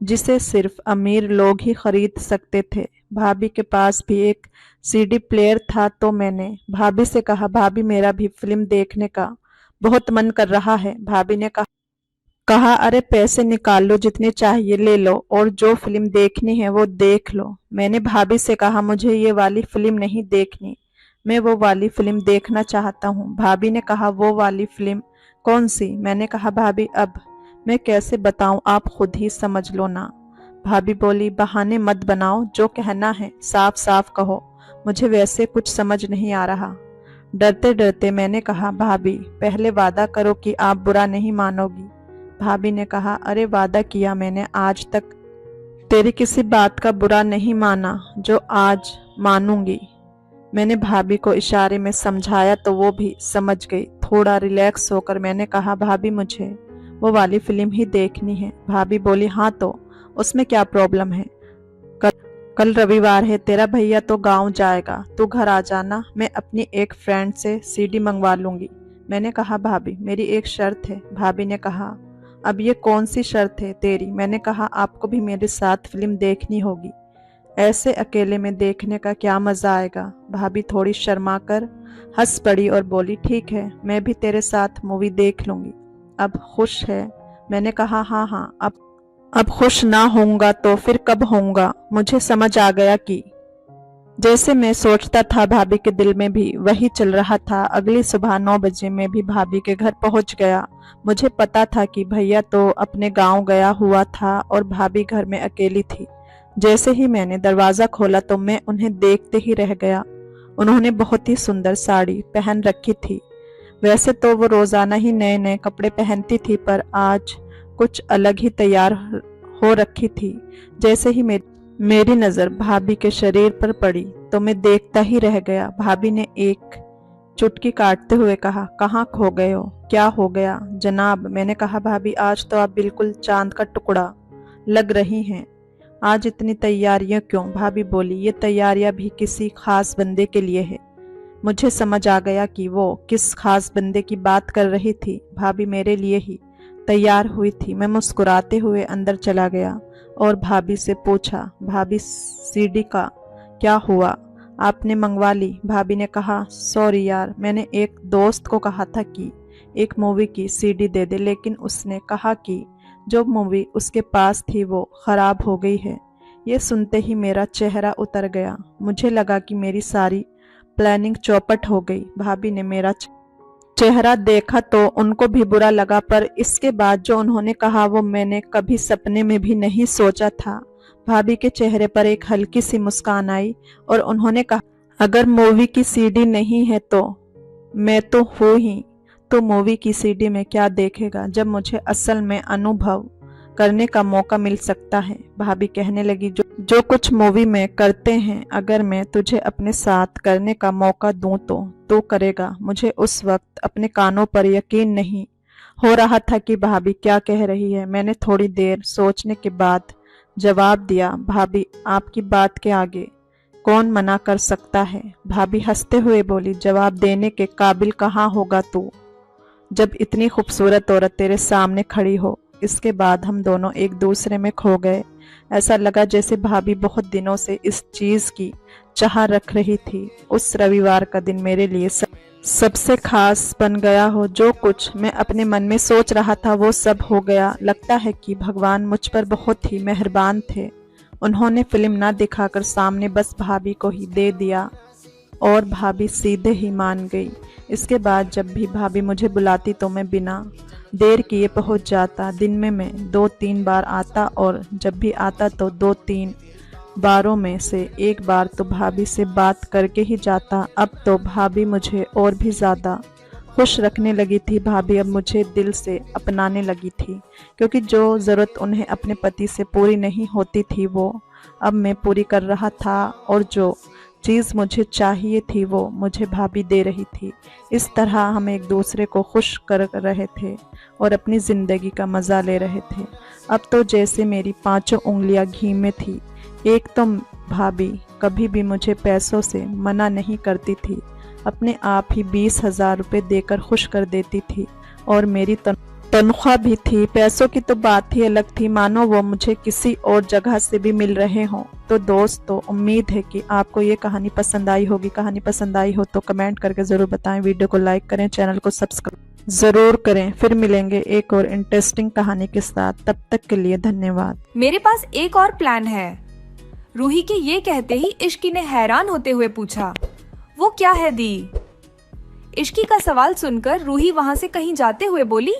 जिसे सिर्फ अमीर लोग ही खरीद सकते थे। भाभी के पास भी एक सीडी प्लेयर था तो मैंने भाभी से कहा, भाभी मेरा भी फिल्म देखने का बहुत मन कर रहा है। भाभी ने कहा अरे पैसे निकाल लो, जितने चाहिए ले लो और जो फिल्म देखनी है वो देख लो। मैंने भाभी से कहा, मुझे ये वाली फिल्म नहीं देखनी, मैं वो वाली फिल्म देखना चाहता हूँ। भाभी ने कहा, वो वाली फिल्म कौन सी? मैंने कहा, भाभी अब मैं कैसे बताऊं, आप खुद ही समझ लो ना। भाभी बोली, बहाने मत बनाओ, जो कहना है साफ साफ कहो, मुझे वैसे कुछ समझ नहीं आ रहा। डरते डरते मैंने कहा, भाभी पहले वादा करो कि आप बुरा नहीं मानोगी। भाभी ने कहा, अरे वादा किया मैंने, आज तक तेरी किसी बात का बुरा नहीं माना जो आज मानूंगी। मैंने भाभी को इशारे में समझाया तो वो भी समझ गई। थोड़ा रिलैक्स होकर मैंने कहा, भाभी मुझे वो वाली फिल्म ही देखनी है। भाभी बोली, हाँ तो उसमें क्या प्रॉब्लम है, कल रविवार है, तेरा भैया तो गांव जाएगा, तू घर आ जाना, मैं अपनी एक फ्रेंड से सीडी मंगवा लूंगी। मैंने कहा, भाभी मेरी एक शर्त है। भाभी ने कहा, अब ये कौन सी शर्त है तेरी? मैंने कहा, आपको भी मेरे साथ फिल्म देखनी होगी, ऐसे अकेले में देखने का क्या मजा आएगा। भाभी थोड़ी शर्मा कर हंस पड़ी और बोली, ठीक है, मैं भी तेरे साथ मूवी देख लूंगी। अब खुश है? मैंने कहा, हाँ हाँ, अब खुश ना होऊंगा तो फिर कब होऊंगा। मुझे समझ आ गया कि जैसे मैं सोचता था भाभी के दिल में भी वही चल रहा था। अगली सुबह 9 बजे मैं भी भाभी के घर पहुंच गया। मुझे पता था कि भैया तो अपने गांव गया हुआ था और भाभी घर में अकेली थी। जैसे ही मैंने दरवाजा खोला तो मैं उन्हें देखते ही रह गया। उन्होंने बहुत ही सुंदर साड़ी पहन रखी थी। वैसे तो वो रोजाना ही नए नए कपड़े पहनती थी, पर आज कुछ अलग ही तैयार हो रखी थी। जैसे ही मेरी नज़र भाभी के शरीर पर पड़ी तो मैं देखता ही रह गया। भाभी ने एक चुटकी काटते हुए कहा, कहाँ खो गए हो, क्या हो गया जनाब? मैंने कहा, भाभी आज तो आप बिल्कुल चांद का टुकड़ा लग रही हैं, आज इतनी तैयारियां क्यों? भाभी बोली, ये तैयारियां भी किसी खास बंदे के लिए है। मुझे समझ आ गया कि वो किस खास बंदे की बात कर रही थी। भाभी मेरे लिए ही तैयार हुई थी। मैं मुस्कुराते हुए अंदर चला गया और भाभी से पूछा, भाभी सीडी का क्या हुआ? आपने मंगवा ली? भाभी ने कहा, सॉरी यार, मैंने एक दोस्त को कहा था कि एक मूवी की सीडी दे दे, लेकिन उसने कहा कि जो मूवी उसके पास थी वो खराब हो गई है। ये सुनते ही मेरा चेहरा उतर गया। मुझे लगा कि मेरी सारी प्लानिंग चौपट हो गई। भाभी ने मेरा चेहरा देखा तो उनको भी बुरा लगा, पर इसके बाद जो उन्होंने कहा वो मैंने कभी सपने में भी नहीं सोचा था। भाभी के चेहरे पर एक हल्की सी मुस्कान आई और उन्होंने कहा, अगर मूवी की सीडी नहीं है तो मैं तो हूँ ही, तो मूवी की सीडी में क्या देखेगा जब मुझे असल में अनुभव करने का मौका मिल सकता है। भाभी कहने लगी, जो कुछ मूवी में करते हैं अगर मैं तुझे अपने साथ करने का मौका दूं तो करेगा। मुझे उस वक्त अपने कानों पर यकीन नहीं हो रहा था कि भाभी क्या कह रही है। मैंने थोड़ी देर सोचने के बाद जवाब दिया, भाभी आपकी बात के आगे कौन मना कर सकता है। भाभी हंसते हुए बोली, जवाब देने के काबिल कहाँ होगा तू जब इतनी खूबसूरत औरत तेरे सामने खड़ी हो। इसके बाद हम दोनों एक दूसरे में खो गए। ऐसा लगा जैसे भाभी बहुत दिनों से इस चीज की चाह रख रही थी। उस रविवार का दिन मेरे लिए सबसे खास बन गया हो। जो कुछ मैं अपने मन में सोच रहा था वो सब हो गया। लगता है कि भगवान मुझ पर बहुत ही मेहरबान थे। उन्होंने फिल्म ना दिखाकर सामने बस भाभी को ही दे दिया और भाभी सीधे ही मान गई। इसके बाद जब भी भाभी मुझे बुलाती तो मैं बिना देर किए पहुंच जाता। दिन में मैं 2-3 बार आता और जब भी आता तो 2-3 बारों में से एक बार तो भाभी से बात करके ही जाता। अब तो भाभी मुझे और भी ज़्यादा खुश रखने लगी थी। भाभी अब मुझे दिल से अपनाने लगी थी, क्योंकि जो ज़रूरत उन्हें अपने पति से पूरी नहीं होती थी वो अब मैं पूरी कर रहा था, और जो चीज़ मुझे चाहिए थी वो मुझे भाभी दे रही थी। इस तरह हम एक दूसरे को खुश कर रहे थे और अपनी ज़िंदगी का मज़ा ले रहे थे। अब तो जैसे मेरी 5 उंगलियां घी में थी। एक तो भाभी कभी भी मुझे पैसों से मना नहीं करती थी, अपने आप ही 20,000 रुपये देकर खुश कर देती थी, और मेरी तनख्वाह भी थी। पैसों की तो बात ही अलग थी, मानो वो मुझे किसी और जगह से भी मिल रहे हों। तो दोस्तों, उम्मीद है कि आपको ये कहानी पसंद आई होगी। कहानी पसंद आई हो तो कमेंट करके ज़रूर बताएं, वीडियो को लाइक करें, चैनल को सब्सक्राइब ज़रूर करें। फिर मिलेंगे एक और इंटरेस्टिंग कहानी के साथ। तब तक के लिए धन्यवाद। मेरे पास एक और प्लान है। रूही के ये कहते ही इश्की ने हैरान होते हुए पूछा, वो क्या है दी? इश्की का सवाल सुनकर रूही वहां से कहीं जाते हुए बोली,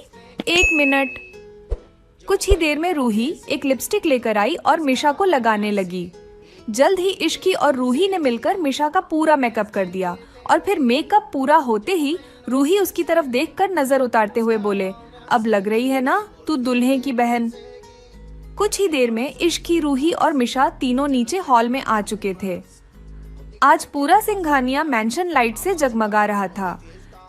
1 मिनट। कुछ ही देर में रूही एक लिपस्टिक लेकर आई और मिशा को लगाने लगी। जल्द ही इश्की और रूही ने मिलकर मिशा का पूरा मेकअप कर दिया, और फिर मेकअप पूरा होते ही रूही उसकी तरफ देखकर नजर उतारते हुए बोले, अब लग रही है ना तू दुल्हे की बहन। कुछ ही देर में इश्की, रूही और मिशा तीनों नीचे हॉल में आ चुके थे। आज पूरा सिंघानिया मैंशन लाइट से जगमगा रहा था।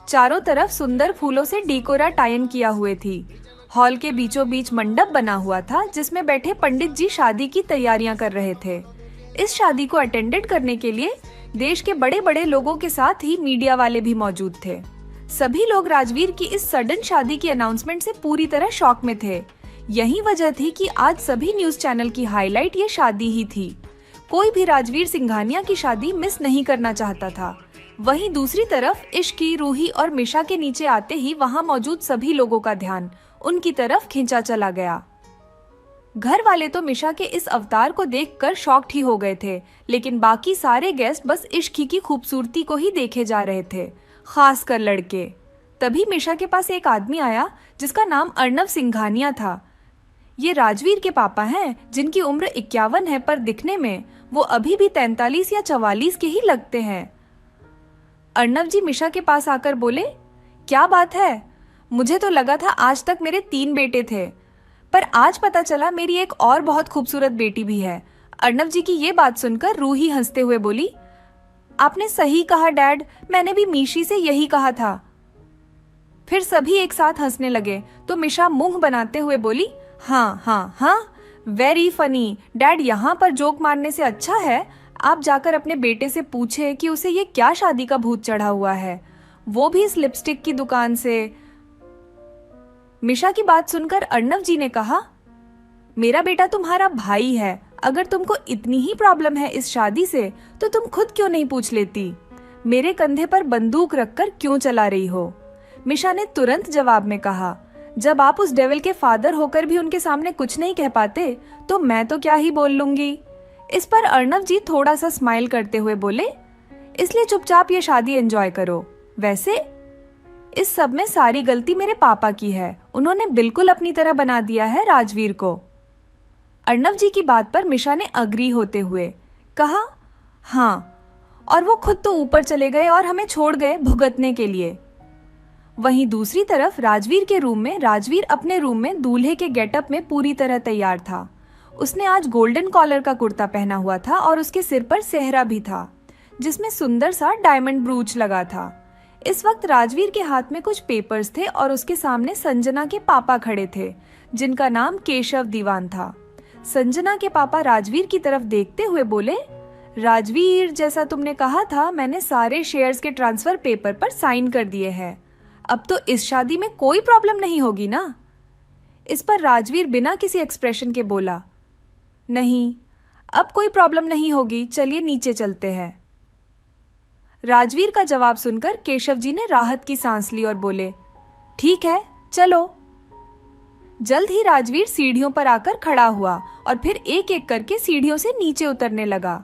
चारों तरफ सुंदर फूलों से डेकोरेट आयन किया हुए थी। हॉल के बीचों बीच मंडप बना हुआ था जिसमें बैठे पंडित जी शादी की तैयारियां कर रहे थे। इस शादी को अटेंडेड करने के लिए देश के बड़े बड़े लोगों के साथ ही मीडिया वाले भी मौजूद थे। सभी लोग राजवीर की इस सडन शादी की अनाउंसमेंट से पूरी तरह शॉक में थे। यही वजह थी कि आज सभी न्यूज चैनल की हाईलाइट ये शादी ही थी। कोई भी राजवीर सिंघानिया की शादी मिस नहीं करना चाहता था। वहीं दूसरी तरफ इश्की, रूही और मिशा के नीचे आते ही वहां मौजूद सभी लोगों का ध्यान उनकी तरफ खींचा चला गया। घर वाले तो मिशा के इस अवतार को देखकर शॉक्ड ही हो गए थे, लेकिन बाकी सारे गेस्ट बस इश्की की खूबसूरती को ही देखे जा रहे थे, खासकर लड़के। तभी मिशा के पास एक आदमी आया जिसका नाम अर्नव सिंघानिया था। ये राजवीर के पापा हैं, जिनकी उम्र 51 है, पर दिखने में वो अभी भी 43 या 44 के ही लगते हैं। अर्नव जी मिशा के पास आकर बोले, क्या बात है, मुझे तो लगा था आज तक मेरे 3 बेटे थे, पर आज पता चला मेरी एक और बहुत खूबसूरत बेटी भी है। अर्नव जी की ये बात सुनकर रूही हंसते हुए बोली, आपने सही कहा डैड, मैंने भी मीशी से यही कहा था। फिर सभी एक साथ हंसने लगे तो मिशा मुंह बनाते हुए बोली, हाँ हाँ हाँ, वेरी फनी डैड, यहाँ पर जोक मारने से अच्छा है आप जाकर अपने बेटे से पूछे कि उसे ये क्या शादी का भूत चढ़ा हुआ है, वो भी इस लिपस्टिक की दुकान से। मिशा की बात सुनकर अर्नव जी ने कहा, मेरा बेटा तुम्हारा भाई है, अगर तुमको इतनी ही प्रॉब्लम है इस शादी से तो तुम खुद क्यों नहीं पूछ लेती? मेरे कंधे पर बंदूक रखकर क्यों चला रही हो? मिशा ने तुरंत जवाब में कहा, जब आप उस डेविल के फादर होकर भी उनके सामने कुछ नहीं कह पाते तो मैं तो क्या ही बोल लूंगी। इस पर अर्णव जी थोड़ा सा स्माइल करते हुए बोले, इसलिए चुपचाप ये शादी एंजॉय करो। वैसे इस सब में सारी गलती मेरे पापा की है, उन्होंने बिल्कुल अपनी तरह बना दिया है राजवीर को। अर्णव जी की बात पर मिशा ने अग्री होते हुए कहा, हाँ, और वो खुद तो ऊपर चले गए और हमें छोड़ गए भुगतने के लिए। वहीं दूसरी तरफ राजवीर के रूम में राजवीर अपने रूम में दूल्हे के गेटअप में पूरी तरह तैयार था। उसने आज गोल्डन कॉलर का कुर्ता पहना हुआ था और उसके सिर पर सेहरा भी था जिसमें सुंदर सा डायमंड ब्रूच लगा था। इस वक्त राजवीर के हाथ में कुछ पेपर्स थे और उसके सामने संजना के पापा खड़े थे जिनका नाम केशव दीवान था। संजना के पापा राजवीर की तरफ देखते हुए बोले, राजवीर, जैसा तुमने कहा था मैंने सारे शेयर्स के ट्रांसफर पेपर पर साइन कर दिए हैं। अब तो इस शादी में कोई प्रॉब्लम नहीं होगी ना? इस पर राजवीर बिना किसी एक्सप्रेशन के बोला, नहीं, अब कोई प्रॉब्लम नहीं होगी, चलिए नीचे चलते हैं। राजवीर का जवाब सुनकर केशव जी ने राहत की सांस ली और बोले, ठीक है, चलो। जल्द ही राजवीर सीढ़ियों पर आकर खड़ा हुआ और फिर एक एक करके सीढ़ियों से नीचे उतरने लगा।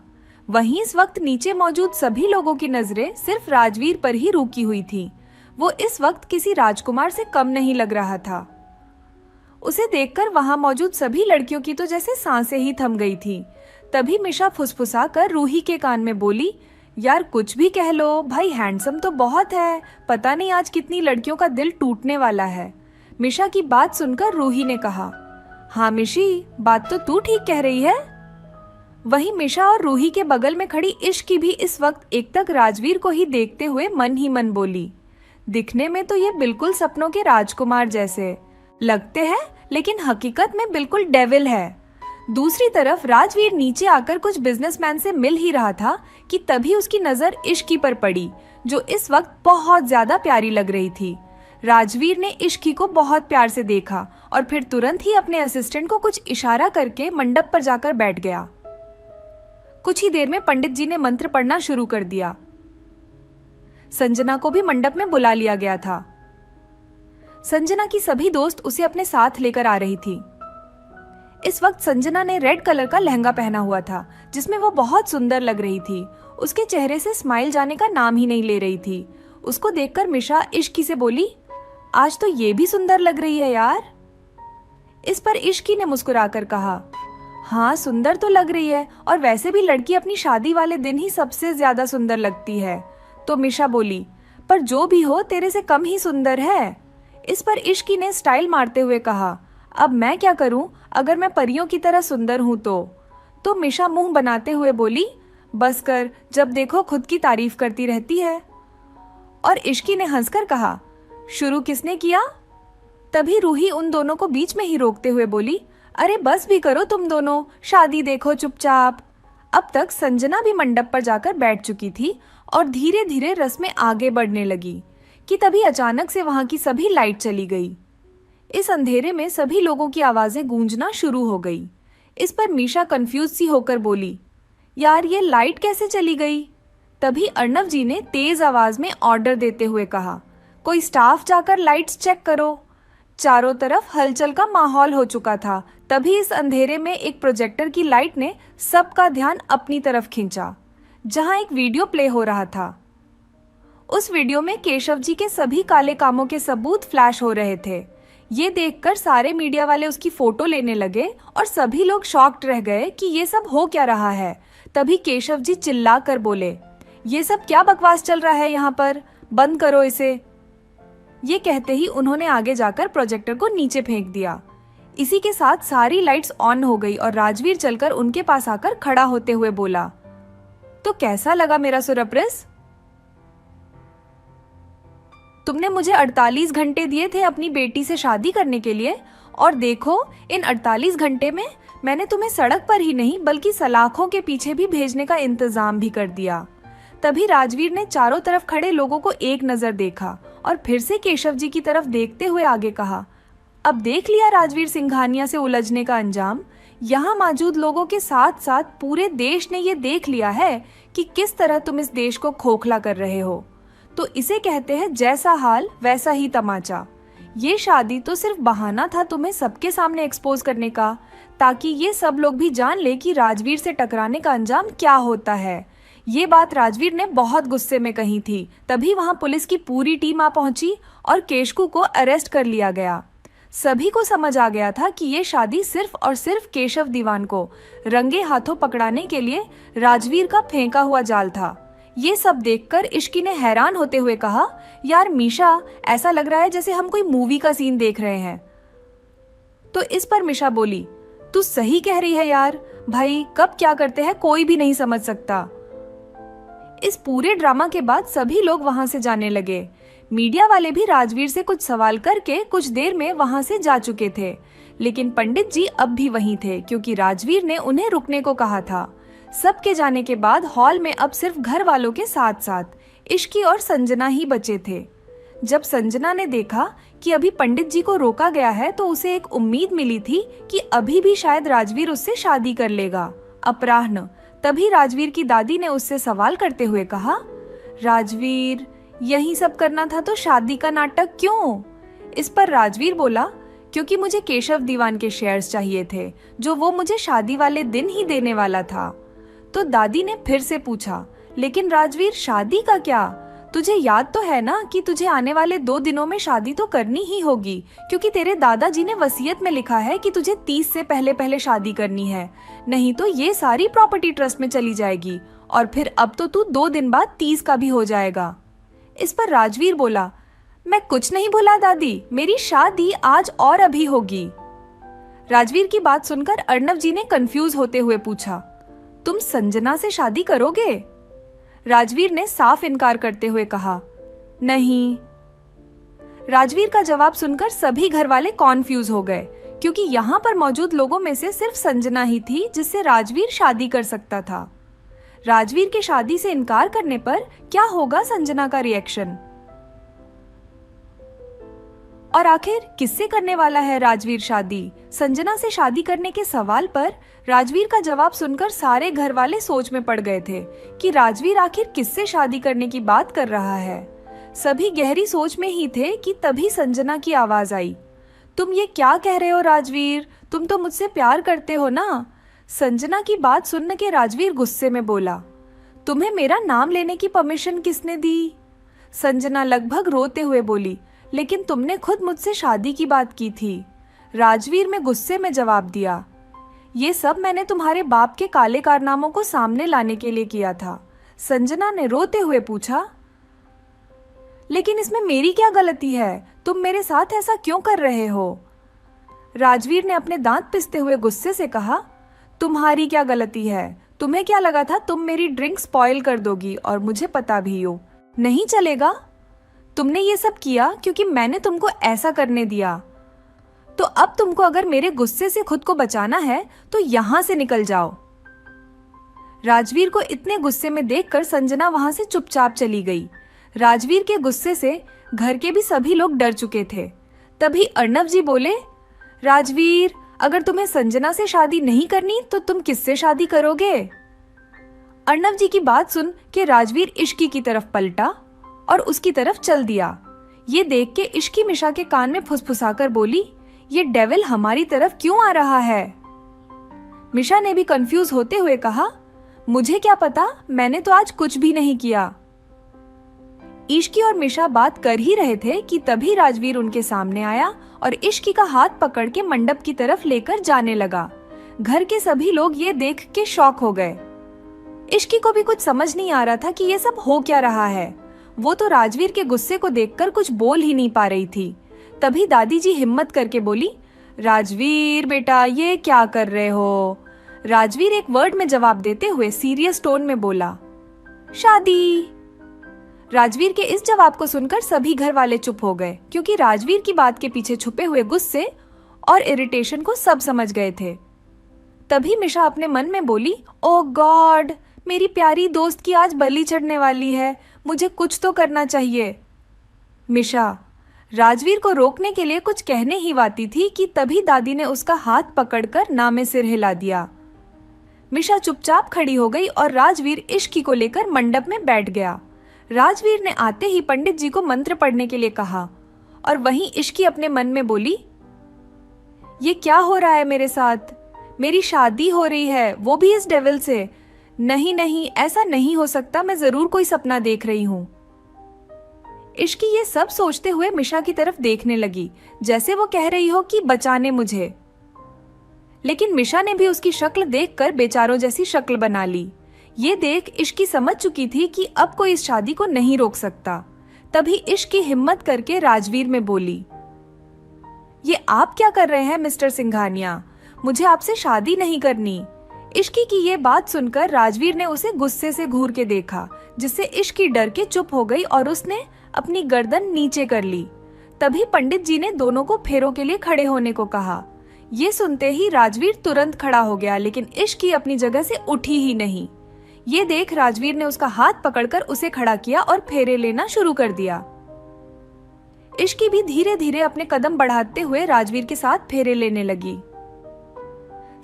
वहीं इस वक्त नीचे मौजूद सभी लोगों की नजरें सिर्फ राजवीर पर ही रुकी हुई थी। वो इस वक्त किसी राजकुमार से कम नहीं लग रहा था। उसे देखकर वहां मौजूद सभी लड़कियों की तो जैसे सांसें ही थम गई थी। तभी मिशा फुसफुसा कर रूही के कान में बोली, यार कुछ भी कह लो, भाई हैंडसम तो बहुत है, पता नहीं आज कितनी लड़कियों का दिल टूटने वाला है। मिशा की बात सुनकर रूही ने कहा, हाँ मिशी, बात तो तू ठीक कह रही है। वहीं मिशा और रूही के बगल में खड़ी इश्की भी इस वक्त एकटक राजवीर को ही देखते हुए मन ही मन बोली, दिखने में तो ये बिल्कुल सपनों के राजकुमार जैसे लगते हैं, लेकिन हकीकत में बिल्कुल डेविल है। दूसरी तरफ राजवीर नीचे आकर कुछ बिजनेसमैन से मिल ही रहा था कि तभी उसकी नजर इश्की पर पड़ी जो इस वक्त बहुत ज्यादा प्यारी लग रही थी। राजवीर ने इश्की को बहुत प्यार से देखा और फिर तुरंत ही अपने असिस्टेंट को कुछ इशारा करके मंडप पर जाकर बैठ गया। कुछ ही देर में पंडित जी ने मंत्र पढ़ना शुरू कर दिया। संजना को भी मंडप में बुला लिया गया था। संजना की सभी दोस्त उसे अपने साथ लेकर आ रही थी। इस वक्त संजना ने रेड कलर का लहंगा पहना हुआ था जिसमें वो बहुत सुंदर लग रही थी। उसके चेहरे से स्माइल जाने का नाम ही नहीं ले रही थी। उसको देखकर मिशा इश्की से बोली, आज तो ये भी सुंदर लग रही है यार। इस पर इश्की ने मुस्कुराकर कहा, हाँ सुंदर तो लग रही है, और वैसे भी लड़की अपनी शादी वाले दिन ही सबसे ज्यादा सुंदर लगती है। तो मिशा बोली, पर जो भी हो तेरे से कम ही सुंदर है। इस पर इश्की ने स्टाइल मारते हुए कहा, अब मैं क्या करूं, अगर मैं परियों की तरह सुंदर हूं तो मिशा मुंह बनाते हुए बोली, बस कर, जब देखो खुद की तारीफ करती रहती है। और इश्की ने हंसकर कहा, शुरू किसने किया? तभी रूही उन दोनों को बीच में ही रोकते हुए बोली, अरे बस भी करो तुम दोनों, शादी देखो चुपचाप। अब तक संजना भी मंडप पर जाकर बैठ चुकी थी और धीरे धीरे रस्में आगे बढ़ने लगी कि तभी अचानक से वहां की सभी लाइट चली गई। इस अंधेरे में सभी लोगों की आवाजें गूंजना शुरू हो गई। इस पर मीशा कंफ्यूज सी होकर बोली, यार ये लाइट कैसे चली गई? तभी अर्णव जी ने तेज आवाज में ऑर्डर देते हुए कहा, कोई स्टाफ जाकर लाइट्स चेक करो। चारों तरफ हलचल का माहौल हो चुका था। तभी इस अंधेरे में एक प्रोजेक्टर की लाइट ने सबका ध्यान अपनी तरफ खींचा जहां एक वीडियो प्ले हो रहा था। उस वीडियो में केशव जी के सभी काले कामों के सबूत फ्लैश हो रहे थे। ये देखकर सारे मीडिया वाले उसकी फोटो लेने लगे और सभी लोग शॉक्ड रह गए कि ये सब हो क्या रहा है। तभी केशव जी चिल्ला कर बोले, ये सब क्या बकवास चल रहा है यहाँ पर, बंद करो इसे। ये कहते ही उन्होंने आगे जाकर प्रोजेक्टर को नीचे फेंक दिया। इसी के साथ सारी लाइट्स ऑन हो गई और राजवीर चलकर उनके पास आकर खड़ा होते हुए बोला, तो कैसा लगा मेरा सरप्राइज? तुमने मुझे 48 घंटे दिए थे अपनी बेटी से शादी करने के लिए, और देखो इन 48 घंटे में मैंने तुम्हें सड़क पर ही नहीं बल्कि सलाखों के पीछे भी भेजने का इंतजाम भी कर दिया। तभी राजवीर ने चारों तरफ खड़े लोगों को एक नजर देखा और फिर से केशव जी की तरफ देखते हुए आगे कहा, अब देख लिया राजवीर सिंघानिया से उलझने का अंजाम। यहाँ मौजूद लोगों के साथ साथ पूरे देश ने ये देख लिया है कि किस तरह तुम इस देश को खोखला कर रहे हो। तो इसे कहते हैं जैसा हाल वैसा ही तमाचा। ये शादी तो सिर्फ बहाना था तुम्हें सबके सामने एक्सपोज करने का, ताकि ये सब लोग भी जान ले कि राजवीर से टकराने का अंजाम क्या होता है। ये बात राजवीर ने बहुत गुस्से में कही थी। तभी वहां पुलिस की पूरी टीम आ पहुंची और केशकू को अरेस्ट कर लिया गया। सभी को समझ आ गया था कि ये शादी सिर्फ और सिर्फ केशव दीवान को रंगे हाथों पकड़ाने के लिए राजवीर का फेंका हुआ जाल था। ये सब देखकर इश्की ने हैरान होते हुए कहा, यार मीशा, ऐसा लग रहा है जैसे हम कोई मूवी का सीन देख रहे हैं। तो इस पर मीशा बोली, तू सही कह रही है यार, भाई कब क्या करते हैं कोई भी नहीं समझ सकता। इस पूरे ड्रामा के बाद सभी लोग वहां से जाने लगे। मीडिया वाले भी राजवीर से कुछ सवाल करके कुछ देर में वहां से जा चुके थे, लेकिन पंडित जी अब भी वहीं थे क्योंकि राजवीर ने उन्हें रुकने को कहा था। सबके जाने के बाद हॉल में अब सिर्फ घर वालों के साथ साथ इश्की और संजना ही बचे थे। जब संजना ने देखा कि अभी पंडित जी को रोका गया है तो उसे एक उम्मीद मिली थी कि अभी भी शायद राजवीर उससे शादी कर लेगा। अपराह्न, तभी राजवीर की दादी ने उससे सवाल करते हुए कहा, राजवीर, यही सब करना था तो शादी का नाटक क्यों? इस पर राजवीर बोला, क्योंकि मुझे केशव दीवान के शेयर्स चाहिए थे जो वो मुझे शादी वाले दिन ही देने वाला था। तो दादी ने फिर से पूछा, लेकिन राजवीर शादी का क्या? तुझे याद तो है ना कि तुझे आने वाले 2 दिनों में शादी तो करनी ही होगी, क्योंकि तेरे दादाजी ने वसीयत में लिखा है कि तुझे 30 से पहले पहले शादी करनी है, नहीं तो ये सारी प्रॉपर्टी ट्रस्ट में चली जाएगी और फिर अब तो तू 2 दिन बाद 30 का भी हो जाएगा। इस पर राजवीर बोला, मैं कुछ नहीं भूला दादी, मेरी शादी आज और अभी होगी। राजवीर की बात सुनकर अर्णव जी ने कंफ्यूज होते हुए पूछा, तुम संजना से शादी करोगे? राजवीर ने साफ इनकार करते हुए कहा, नहीं। राजवीर का जवाब सुनकर सभी घर वाले कॉन्फ्यूज हो गए, क्योंकि यहाँ पर मौजूद लोगों में से सिर्फ संजना ही थी जिससे राजवीर शादी कर सकता था। राजवीर के शादी से इनकार करने पर क्या होगा संजना का रिएक्शन? और आखिर किससे करने वाला है राजवीर शादी? संजना से शादी करने के सवाल पर राजवीर का जवाब सुनकर सारे घर वाले सोच में पड़ गए थे कि राजवीर आखिर किससे शादी करने की बात कर रहा है। सभी गहरी सोच में ही थे कि तभी संजना की आवाज आई, तुम ये क्या कह रहे हो राजवीर? तुम तो मुझसे प्यार करते हो ना? संजना की बात सुनने के राजवीर गुस्से में बोला, तुम्हें मेरा नाम लेने की परमिशन किसने दी? संजना लगभग रोते हुए बोली, लेकिन तुमने खुद मुझसे शादी की बात की थी। राजवीर में गुस्से में जवाब दिया, ये सब मैंने तुम्हारे बाप के काले कारनामों को सामने लाने के लिए किया था। संजना ने रोते हुए पूछा, लेकिन इसमें मेरी क्या गलती है? तुम मेरे साथ ऐसा क्यों कर रहे हो? राजवीर ने अपने दांत पिसते हुए गुस्से से कहा, तुम्हारी क्या गलती है? तुम्हें क्या लगा था तुम मेरी ड्रिंक स्पॉइल कर दोगी? और मुझे पता भी हो नहीं चलेगा। तुमने ये सब किया क्योंकि मैंने तुमको ऐसा करने दिया। तो अब तुमको अगर मेरे गुस्से से खुद को बचाना है तो यहां से निकल जाओ। राजवीर को इतने गुस्से में देखकर संजना वहां से चुपचाप चली गई। राजवीर के गुस्से से घर के भी सभी लोग डर चुके थे। तभी अर्णव जी बोले, राजवीर, अगर तुम्हें संजना से शादी नहीं करनी तो तुम किससे शादी करोगे? अर्णव जी की बात सुन के राजवीर इश्की की तरफ पलटा और उसकी तरफ चल दिया। ये देख के इश्की मिशा के कान में फुसफुसाकर बोली, ये डेविल हमारी तरफ क्यों आ रहा है? मिशा ने भी कंफ्यूज होते हुए कहा, मुझे क्या पता, मैंने तो आज कुछ भी नहीं किया। इश्की और मिशा बात कर ही रहे थे कि तभी राजवीर उनके सामने आया और इश्की का हाथ पकड़ के मंडप की तरफ लेकर जाने लगा। घर के सभी लोग ये देख के शॉक हो गए। इश्की को भी कुछ समझ नहीं आ रहा था कि ये सब हो क्या रहा है। वो तो राजवीर के गुस्से को देखकर कुछ बोल ही नहीं पा रही थी। तभी दादी जी हिम्मत करके बोली, राजवीर बेटा, ये क्या कर रहे हो? राजवीर एक वर्ड में जवाब देते हुए सीरियस टोन में बोला, शादी। राजवीर के इस जवाब को सुनकर सभी घर वाले चुप हो गए, क्योंकि राजवीर की बात के पीछे छुपे हुए गुस्से और इरिटेशन को सब समझ गए थे। तभी मिशा अपने मन में बोली, ओ गॉड, मेरी प्यारी दोस्त की आज बलि चढ़ने वाली है, मुझे कुछ तो करना चाहिए। मिशा, राजवीर को रोकने के लिए कुछ कहने ही वाती थी कि तभी दादी ने उसका हाथ पकड़कर ना में सिर हिला दिया। मिशा चुपचाप खड़ी हो गई और राजवीर इश्की को लेकर मंडप में बैठ गया। राजवीर ने आते ही पंडित जी को मंत्र पढ़ने के लिए कहा और वहीं इश्की अपने मन में बोली, ये क्या हो रहा है मेरे साथ? मेरी शादी हो रही है, वो भी इस डेविल से। नहीं नहीं, ऐसा नहीं हो सकता, मैं जरूर कोई सपना देख रही हूं। इश्की ये सब सोचते हुए मिशा की तरफ देखने लगी, जैसे वो कह रही हो कि बचाने मुझे। लेकिन मिशा ने भी उसकी शक्ल देखकर बेचारों जैसी शक्ल बना ली। ये देख इश्की समझ चुकी थी कि अब कोई इस शादी को नहीं रोक सकता। तभी इश्की हिम्मत करके राजवीर में बोली, ये आप क्या कर रहे हैं मिस्टर सिंघानिया? मुझे आपसे शादी नहीं करनी। इश्की की ये बात सुनकर राजवीर ने उसे गुस्से से घूर के देखा, जिससे इश्की डर के चुप हो गई और उसने अपनी गर्दन नीचे कर ली। तभी पंडित जी ने दोनों को फेरों के लिए खड़े होने को कहा। ये सुनते ही राजवीर तुरंत खड़ा हो गया, लेकिन इश्की अपनी जगह से उठी ही नहीं। ये देख राजवीर ने उसका हाथ पकड़कर उसे खड़ा किया और फेरे लेना शुरू कर दिया। इश्की भी धीरे धीरे अपने कदम बढ़ाते हुए राजवीर के साथ फेरे लेने लगी।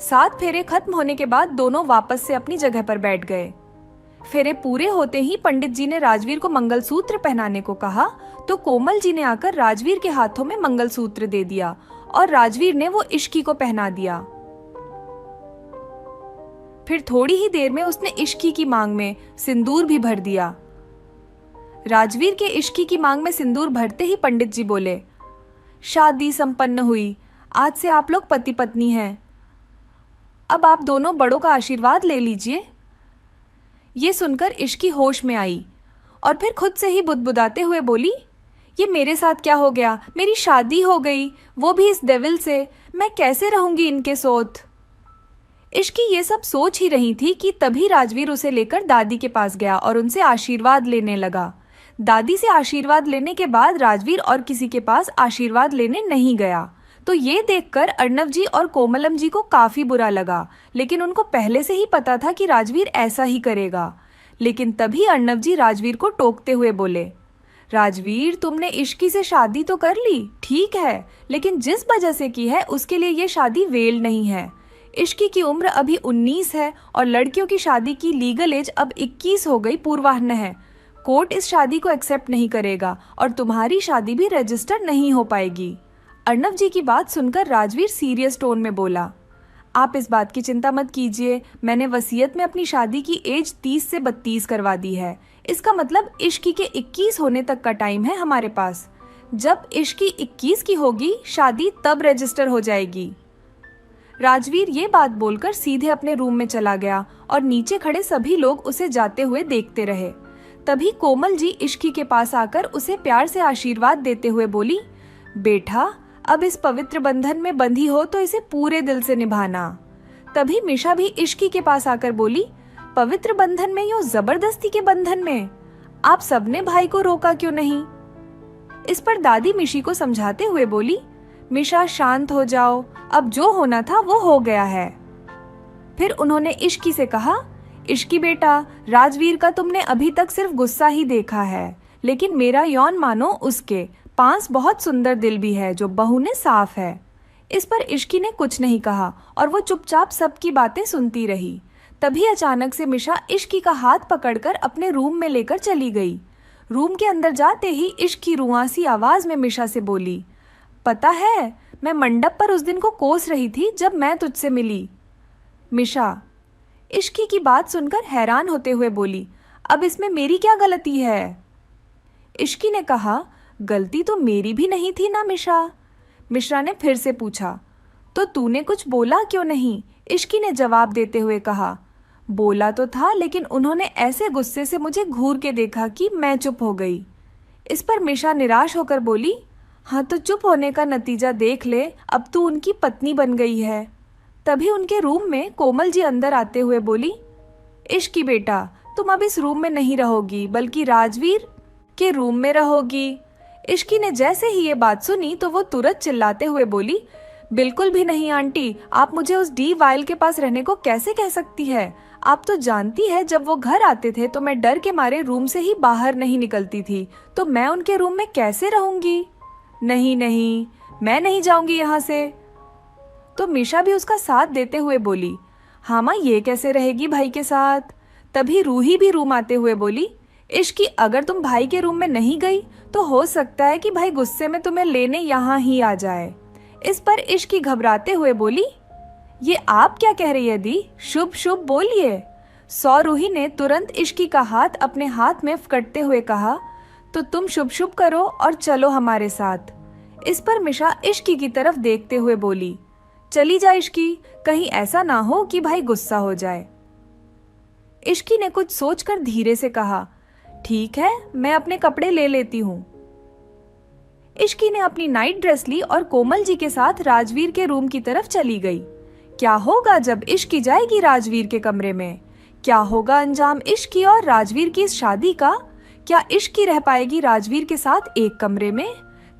7 फेरे खत्म होने के बाद दोनों वापस से अपनी जगह पर बैठ गए। फेरे पूरे होते ही पंडित जी ने राजवीर को मंगलसूत्र पहनाने को कहा, तो कोमल जी ने आकर राजवीर के हाथों में मंगलसूत्र दे दिया और राजवीर ने वो इश्की को पहना दिया। फिर थोड़ी ही देर में उसने इश्की की मांग में सिंदूर भी भर दिया। राजवीर के इश्की की मांग में सिंदूर भरते ही पंडित जी बोले, शादी संपन्न हुई, आज से आप लोग पति पत्नी हैं। अब आप दोनों बड़ों का आशीर्वाद ले लीजिए। ये सुनकर इश्की होश में आई और फिर खुद से ही बुदबुदाते हुए बोली, ये मेरे साथ क्या हो गया? मेरी शादी हो गई, वो भी इस डेविल से। मैं कैसे रहूंगी इनके सोत? इश्की ये सब सोच ही रही थी कि तभी राजवीर उसे लेकर दादी के पास गया और उनसे आशीर्वाद लेने लगा। दादी से आशीर्वाद लेने के बाद राजवीर और किसी के पास आशीर्वाद लेने नहीं गया। तो ये देखकर अर्णव जी और कोमलम जी को काफी बुरा लगा, लेकिन उनको पहले से ही पता था कि राजवीर ऐसा ही करेगा। लेकिन तभी अर्णव जी राजवीर को टोकते हुए बोले, राजवीर, तुमने इश्की से शादी तो कर ली, ठीक है, लेकिन जिस वजह से की है उसके लिए ये शादी वेल नहीं है। इश्की की उम्र अभी 19 है और लड़कियों की शादी की लीगल एज अब 21 हो गई, पूर्वाह्न है। कोर्ट इस शादी को एक्सेप्ट नहीं करेगा और तुम्हारी शादी भी रजिस्टर नहीं हो पाएगी। अर्णव जी की बात सुनकर राजवीर सीरियस टोन में बोला, आप इस बात की चिंता मत कीजिए, मैंने वसीयत में अपनी शादी की एज 30 से 32 करवा दी है। इसका मतलब इश्की के 21 होने तक का टाइम है हमारे पास। जब इश्की 21 की होगी शादी तब रजिस्टर हो जाएगी। राजवीर ये बात बोलकर सीधे अपने रूम में चला गया और नीचे खड़े सभी लोग उसे जाते हुए देखते रहे। तभी कोमल जी इश्की के पास आकर उसे प्यार से आशीर्वाद देते हुए बोली, बेटा, अब इस पवित्र बंधन में बंधी हो तो इसे पूरे दिल से निभाना। तभी मिशा भी इश्की के पास आकर बोली, पवित्र बंधन में, यूं जबरदस्ती के बंधन में आप सबने भाई को रोका क्यों नहीं? इस पर दादी मिशी को समझाते हुए बोली, मिशा शांत हो जाओ, अब जो होना था वो हो गया है। फिर उन्होंने इश्की से कहा, इश्की बेटा, राजवीर का तुमने अभी तक सिर्फ गुस्सा ही देखा है, लेकिन मेरा यौन मानो उसके पास बहुत सुंदर दिल भी है जो बहू ने साफ है। इस पर इश्की ने कुछ नहीं कहा और वो चुपचाप सबकी बातें सुनती रही। तभी अचानक से मिशा इश्की का हाथ पकड़कर अपने रूम में लेकर चली गई। रूम के अंदर जाते ही इश्की रुआंसी आवाज में मिशा से बोली, पता है, मैं मंडप पर उस दिन को कोस रही थी जब मैं तुझसे मिली। मिशा इश्की की बात सुनकर हैरान होते हुए बोली, अब इसमें मेरी क्या गलती है? इश्की ने कहा, गलती तो मेरी भी नहीं थी ना मिशा। मिश्रा ने फिर से पूछा, तो तूने कुछ बोला क्यों नहीं? इश्की ने जवाब देते हुए कहा, बोला तो था, लेकिन उन्होंने ऐसे गुस्से से मुझे घूर के देखा कि मैं चुप हो गई। इस पर मिशा निराश होकर बोली, हाँ तो चुप होने का नतीजा देख ले, अब तू उनकी पत्नी बन गई है। तभी उनके रूम में कोमल जी अंदर आते हुए बोली, इश्की बेटा, तुम अब इस रूम में नहीं रहोगी बल्कि राजवीर के रूम में रहोगी। इश्की ने जैसे ही ये बात सुनी तो वो तुरंत चिल्लाते हुए बोली, बिल्कुल भी नहीं आंटी, आप मुझे उस डी वाइल के पास रहने को कैसे कह सकती है? आप तो जानती है जब वो घर आते थे तो मैं डर के मारे रूम से ही बाहर नहीं निकलती थी, तो मैं उनके रूम में कैसे रहूंगी? नहीं नहीं, मैं नहीं जाऊंगी यहाँ से। तो मिशा भी उसका साथ देते हुए बोली, हाँ माँ, ये कैसे रहेगी भाई के साथ। तभी रूही भी रूम आते हुए बोली, इश्की, अगर तुम भाई के रूम में नहीं गई तो हो सकता है कि भाई गुस्से में तुम्हें लेने यहाँ ही आ जाए। इस पर इश्की घबराते हुए बोली, ये आप क्या कह रही है दी, शुभ शुभ बोलिए। सौ रूही ने तुरंत इश्की का हाथ अपने हाथ में पकड़ते हुए कहा, तो तुम शुभ शुभ करो और चलो हमारे साथ। इस पर मिशा इश्की की तरफ देखते हुए बोली, चली जा इश्की, कहीं ऐसा ना हो कि भाई गुस्सा हो जाए। इश्की ने कुछ सोचकर धीरे से कहा, ठीक है, मैं अपने कपड़े ले लेती हूँ। इश्की ने अपनी नाइट ड्रेस ली और कोमल जी के साथ राजवीर के रूम की तरफ चली गई। क्या होगा जब इश्की जाएगी राजवीर के कमरे में? क्या होगा अंजाम इश्की और राजवीर की इस शादी का? क्या इश्की रह पाएगी राजवीर के साथ एक कमरे में?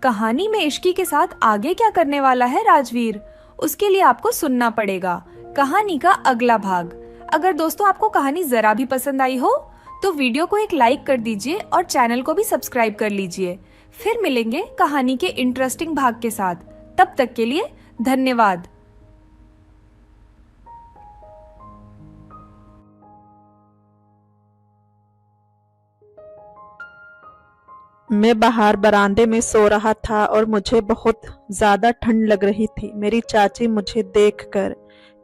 कहानी में इश्की के साथ आगे क्या करने वाला है राजवीर, उसके लिए आपको सुनना पड़ेगा कहानी का अगला भाग। अगर दोस्तों आपको कहानी जरा भी पसंद आई हो तो वीडियो को एक लाइक कर दीजिए और चैनल को भी सब्सक्राइब कर लीजिए। फिर मिलेंगे कहानी के इंटरेस्टिंग भाग के साथ। तब तक के लिए धन्यवाद। मैं बाहर बरामदे में सो रहा था और मुझे बहुत ज़्यादा ठंड लग रही थी। मेरी चाची मुझे देखकर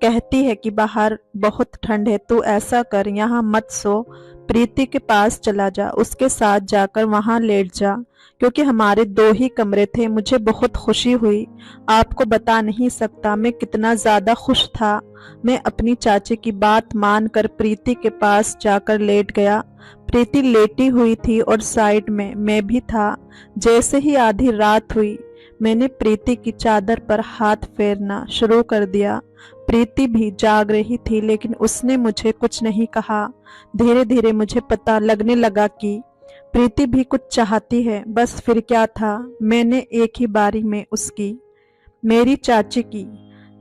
कहती है कि बाहर बहुत ठंड है, तू ऐसा कर, यहाँ मत सो, प्रीति के पास चला जा, उसके साथ जाकर वहाँ लेट जा, क्योंकि हमारे 2 ही कमरे थे। मुझे बहुत खुशी हुई, आपको बता नहीं सकता मैं कितना ज़्यादा खुश था। मैं अपनी चाची की बात मानकर प्रीति के पास जाकर लेट गया। प्रीति लेटी हुई थी और साइड में मैं भी था। जैसे ही आधी रात हुई, मैंने प्रीति की चादर पर हाथ फेरना शुरू कर दिया। प्रीति भी जाग रही थी, लेकिन उसने मुझे कुछ नहीं कहा। धीरे धीरे मुझे पता लगने लगा कि प्रीति भी कुछ चाहती है। बस फिर क्या था, मैंने एक ही बारी में उसकी, मेरी चाची की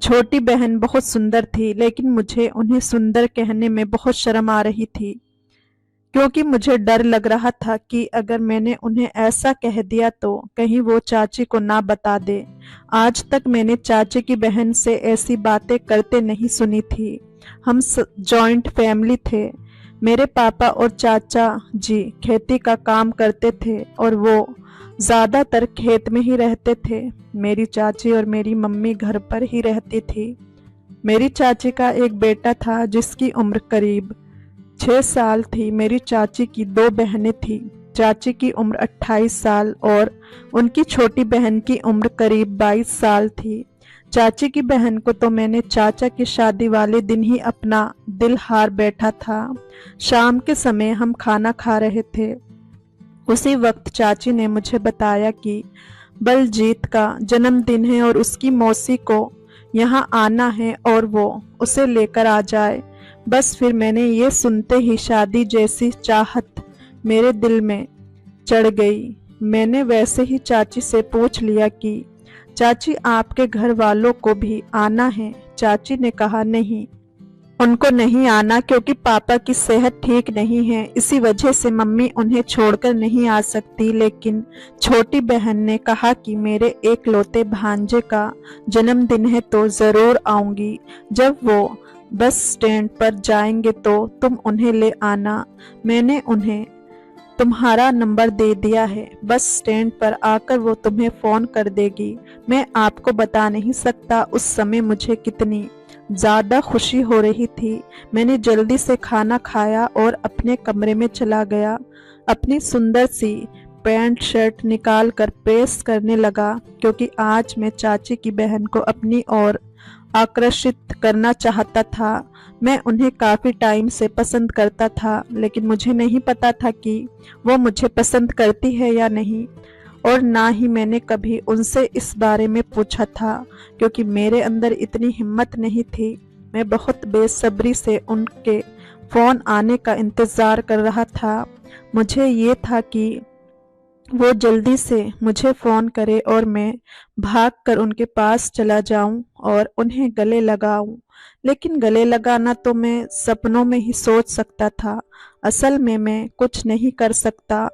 छोटी बहन बहुत सुंदर थी, लेकिन मुझे उन्हें सुंदर कहने में बहुत शर्म आ रही थी, क्योंकि मुझे डर लग रहा था कि अगर मैंने उन्हें ऐसा कह दिया तो कहीं वो चाची को ना बता दे। आज तक मैंने चाची की बहन से ऐसी बातें करते नहीं सुनी थी। हम जॉइंट फैमिली थे। मेरे पापा और चाचा जी खेती का काम करते थे और वो ज़्यादातर खेत में ही रहते थे। मेरी चाची और मेरी मम्मी घर पर ही रहती थी। मेरी चाची का एक बेटा था जिसकी उम्र करीब 6 साल थी। मेरी चाची की 2 बहनें थीं। चाची की उम्र 28 साल और उनकी छोटी बहन की उम्र करीब 22 साल थी। चाची की बहन को तो मैंने चाचा की शादी वाले दिन ही अपना दिल हार बैठा था। शाम के समय हम खाना खा रहे थे। उसी वक्त चाची ने मुझे बताया कि बलजीत का जन्मदिन है और उसकी मौसी को यहाँ आना है और वो उसे लेकर आ जाए। बस फिर मैंने ये सुनते ही शादी जैसी चाहत मेरे दिल में चढ़ गई। मैंने वैसे ही चाची से पूछ लिया कि चाची, आपके घर वालों को भी आना है? चाची ने कहा नहीं, उनको नहीं आना, क्योंकि पापा की सेहत ठीक नहीं है, इसी वजह से मम्मी उन्हें छोड़कर नहीं आ सकती। लेकिन छोटी बहन ने कहा कि मेरे एकलौते भांजे का जन्मदिन है तो ज़रूर आऊंगी। जब वो बस स्टैंड पर जाएंगे तो तुम उन्हें ले आना। मैंने उन्हें तुम्हारा नंबर दे दिया है, बस स्टैंड पर आकर वो तुम्हें फ़ोन कर देगी। मैं आपको बता नहीं सकता उस समय मुझे कितनी ज़्यादा खुशी हो रही थी। मैंने जल्दी से खाना खाया और अपने कमरे में चला गया। अपनी सुंदर सी पैंट शर्ट निकाल कर प्रेस करने लगा, क्योंकि आज मैं चाची की बहन को अपनी ओर आकर्षित करना चाहता था। मैं उन्हें काफ़ी टाइम से पसंद करता था, लेकिन मुझे नहीं पता था कि वो मुझे पसंद करती है या नहीं, और ना ही मैंने कभी उनसे इस बारे में पूछा था, क्योंकि मेरे अंदर इतनी हिम्मत नहीं थी। मैं बहुत बेसब्री से उनके फ़ोन आने का इंतज़ार कर रहा था। मुझे ये था कि वो जल्दी से मुझे फ़ोन करे और मैं भागकर उनके पास चला जाऊं और उन्हें गले लगाऊं। लेकिन गले लगाना तो मैं सपनों में ही सोच सकता था, असल में मैं कुछ नहीं कर सकता।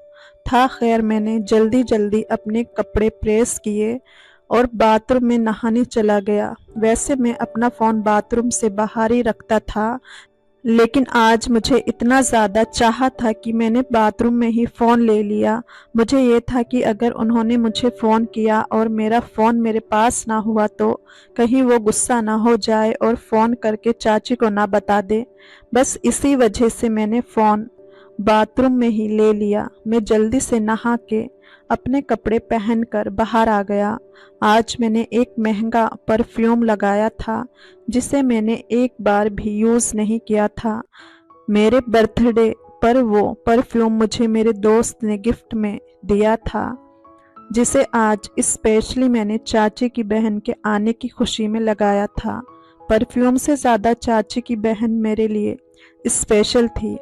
था। खैर मैंने जल्दी जल्दी अपने कपड़े प्रेस किए और बाथरूम में नहाने चला गया। वैसे मैं अपना फ़ोन बाथरूम से बाहर ही रखता था, लेकिन आज मुझे इतना ज़्यादा चाहा था कि मैंने बाथरूम में ही फ़ोन ले लिया। मुझे ये था कि अगर उन्होंने मुझे फ़ोन किया और मेरा फ़ोन मेरे पास ना हुआ तो कहीं वो गुस्सा ना हो जाए और फ़ोन करके चाची को ना बता दे। बस इसी वजह से मैंने फ़ोन बाथरूम में ही ले लिया। मैं जल्दी से नहा के अपने कपड़े पहनकर बाहर आ गया। आज मैंने एक महंगा परफ्यूम लगाया था जिसे मैंने एक बार भी यूज़ नहीं किया था। मेरे बर्थडे पर वो परफ्यूम मुझे मेरे दोस्त ने गिफ्ट में दिया था, जिसे आज स्पेशली मैंने चाची की बहन के आने की खुशी में लगाया था। परफ्यूम से ज़्यादा चाची की बहन मेरे लिए स्पेशल थी,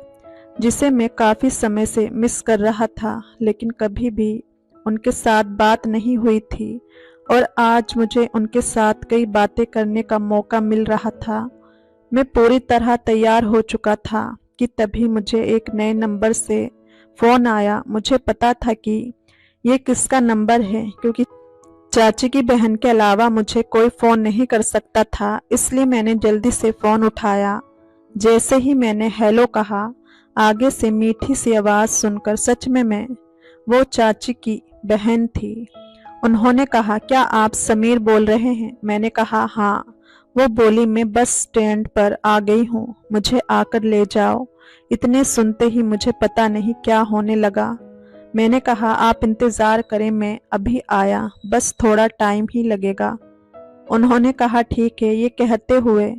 जिसे मैं काफ़ी समय से मिस कर रहा था, लेकिन कभी भी उनके साथ बात नहीं हुई थी और आज मुझे उनके साथ कई बातें करने का मौका मिल रहा था। मैं पूरी तरह तैयार हो चुका था कि तभी मुझे एक नए नंबर से फ़ोन आया। मुझे पता था कि ये किसका नंबर है, क्योंकि चाची की बहन के अलावा मुझे कोई फ़ोन नहीं कर सकता था, इसलिए मैंने जल्दी से फ़ोन उठाया। जैसे ही मैंने हेलो कहा, आगे से मीठी सी आवाज़ सुनकर सच में मैं वो चाची की बहन थी। उन्होंने कहा, क्या आप समीर बोल रहे हैं? मैंने कहा हाँ। वो बोली, मैं बस स्टैंड पर आ गई हूँ, मुझे आकर ले जाओ। इतने सुनते ही मुझे पता नहीं क्या होने लगा। मैंने कहा, आप इंतज़ार करें, मैं अभी आया, बस थोड़ा टाइम ही लगेगा। उन्होंने कहा ठीक है। ये कहते हुए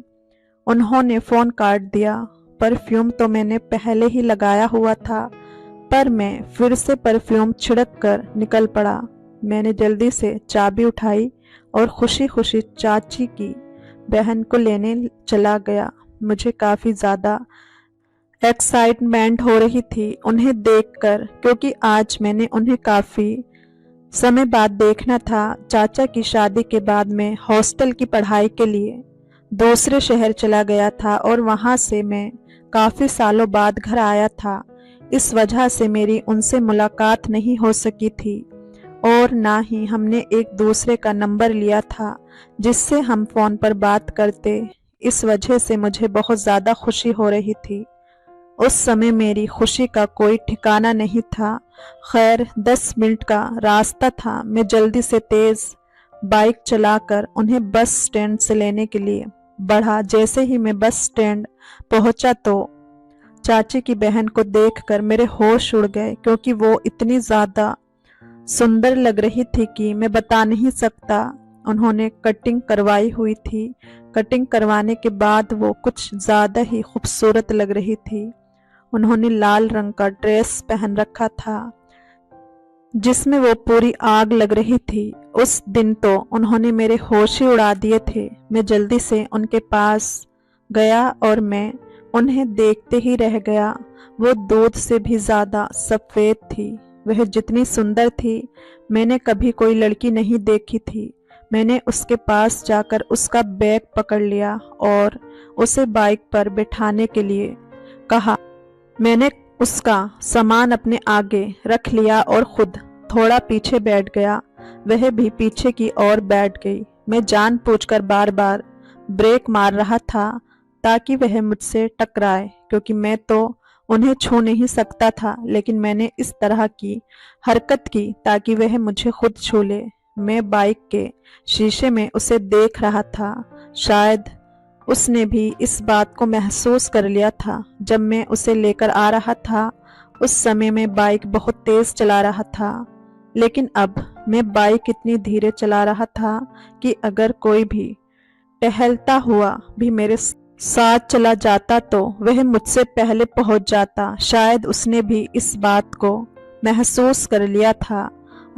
उन्होंने फ़ोन काट दिया। परफ्यूम तो मैंने पहले ही लगाया हुआ था, पर मैं फिर से परफ्यूम छिड़क कर निकल पड़ा। मैंने जल्दी से चाबी उठाई और खुशी खुशी चाची की बहन को लेने चला गया। मुझे काफ़ी ज़्यादा एक्साइटमेंट हो रही थी उन्हें देखकर, क्योंकि आज मैंने उन्हें काफ़ी समय बाद देखना था। चाचा की शादी के बाद मैं हॉस्टल की पढ़ाई के लिए दूसरे शहर चला गया था और वहाँ से मैं काफ़ी सालों बाद घर आया था। इस वजह से मेरी उनसे मुलाकात नहीं हो सकी थी और ना ही हमने एक दूसरे का नंबर लिया था जिससे हम फ़ोन पर बात करते। इस वजह से मुझे बहुत ज़्यादा खुशी हो रही थी। उस समय मेरी खुशी का कोई ठिकाना नहीं था। खैर 10 मिनट का रास्ता था। मैं जल्दी से तेज़ बाइक चलाकर उन्हें बस स्टैंड से लेने के लिए बढ़ा। जैसे ही मैं बस स्टैंड पहुंचा तो चाची की बहन को देखकर मेरे होश उड़ गए, क्योंकि वो इतनी ज़्यादा सुंदर लग रही थी कि मैं बता नहीं सकता। उन्होंने कटिंग करवाई हुई थी। कटिंग करवाने के बाद वो कुछ ज़्यादा ही खूबसूरत लग रही थी। उन्होंने लाल रंग का ड्रेस पहन रखा था जिसमें वो पूरी आग लग रही थी। उस दिन तो उन्होंने मेरे होश ही उड़ा दिए थे। मैं जल्दी से उनके पास गया और मैं उन्हें देखते ही रह गया। वो दूध से भी ज़्यादा सफ़ेद थी। वह जितनी सुंदर थी, मैंने कभी कोई लड़की नहीं देखी थी। मैंने उसके पास जाकर उसका बैग पकड़ लिया और उसे बाइक पर बिठाने के लिए कहा। मैंने उसका सामान अपने आगे रख लिया और खुद थोड़ा पीछे बैठ गया। वह भी पीछे की ओर बैठ गई। मैं जानबूझकर बार बार ब्रेक मार रहा था ताकि वह मुझसे टकराए, क्योंकि मैं तो उन्हें छू नहीं सकता था, लेकिन मैंने इस तरह की हरकत की ताकि वह मुझे खुद छू ले। मैं बाइक के शीशे में उसे देख रहा था। शायद उसने भी इस बात को महसूस कर लिया था। जब मैं उसे लेकर आ रहा था उस समय मैं बाइक बहुत तेज़ चला रहा था, लेकिन अब मैं बाइक इतनी धीरे चला रहा था कि अगर कोई भी टहलता हुआ भी मेरे साथ चला जाता तो वह मुझसे पहले पहुंच जाता। शायद उसने भी इस बात को महसूस कर लिया था।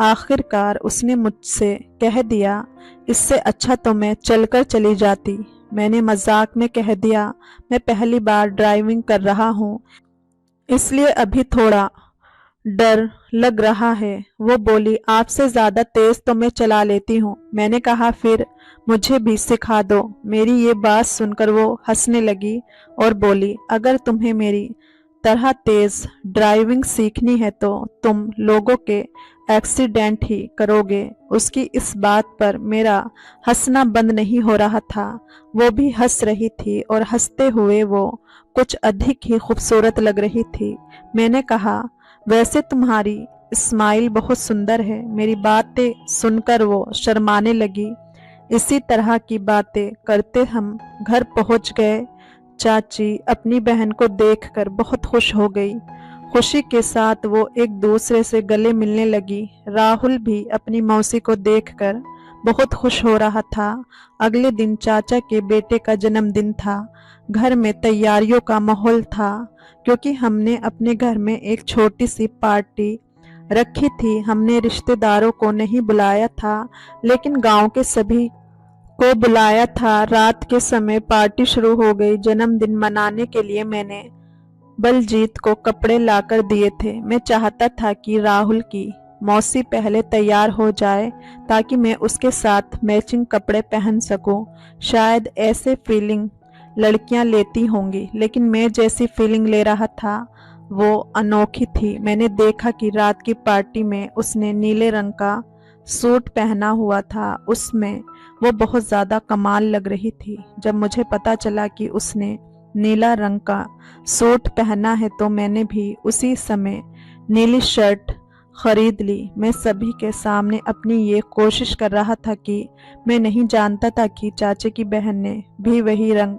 आखिरकार उसने मुझसे कह दिया, इससे अच्छा तो मैं चलकर चली जाती। मैंने मजाक में कह दिया, मैं पहली बार ड्राइविंग कर रहा हूँ, इसलिए अभी थोड़ा डर लग रहा है। वो बोली, आपसे ज़्यादा तेज़ तो मैं चला लेती हूँ। मैंने कहा, फिर मुझे भी सिखा दो। मेरी ये बात सुनकर वो हंसने लगी और बोली, अगर तुम्हें मेरी तरह तेज ड्राइविंग सीखनी है तो तुम लोगों के एक्सीडेंट ही करोगे। उसकी इस बात पर मेरा हंसना बंद नहीं हो रहा था। वो भी हंस रही थी और हंसते हुए वो कुछ अधिक ही खूबसूरत लग रही थी। मैंने कहा, वैसे तुम्हारी स्माइल बहुत सुंदर है। मेरी बातें सुनकर वो शर्माने लगी। इसी तरह की बातें करते हम घर पहुंच गए। चाची अपनी बहन को देखकर बहुत खुश हो गई। खुशी के साथ वो एक दूसरे से गले मिलने लगी। राहुल भी अपनी मौसी को देखकर बहुत खुश हो रहा था। अगले दिन चाचा के बेटे का जन्मदिन था। घर में तैयारियों का माहौल था क्योंकि हमने अपने घर में एक छोटी सी पार्टी रखी थी। हमने रिश्तेदारों को नहीं बुलाया था लेकिन गांव के सभी को बुलाया था। रात के समय पार्टी शुरू हो गई। जन्मदिन मनाने के लिए मैंने बलजीत को कपड़े लाकर दिए थे। मैं चाहता था कि राहुल की मौसी पहले तैयार हो जाए ताकि मैं उसके साथ मैचिंग कपड़े पहन सकूं। शायद ऐसे फीलिंग लड़कियां लेती होंगी लेकिन मैं जैसी फीलिंग ले रहा था वो अनोखी थी। मैंने देखा कि रात की पार्टी में उसने नीले रंग का सूट पहना हुआ था। उसमें वो बहुत ज़्यादा कमाल लग रही थी। जब मुझे पता चला कि उसने नीला रंग का सूट पहना है तो मैंने भी उसी समय नीली शर्ट खरीद ली। मैं सभी के सामने अपनी ये कोशिश कर रहा था कि मैं नहीं जानता था कि चाचे की बहन ने भी वही रंग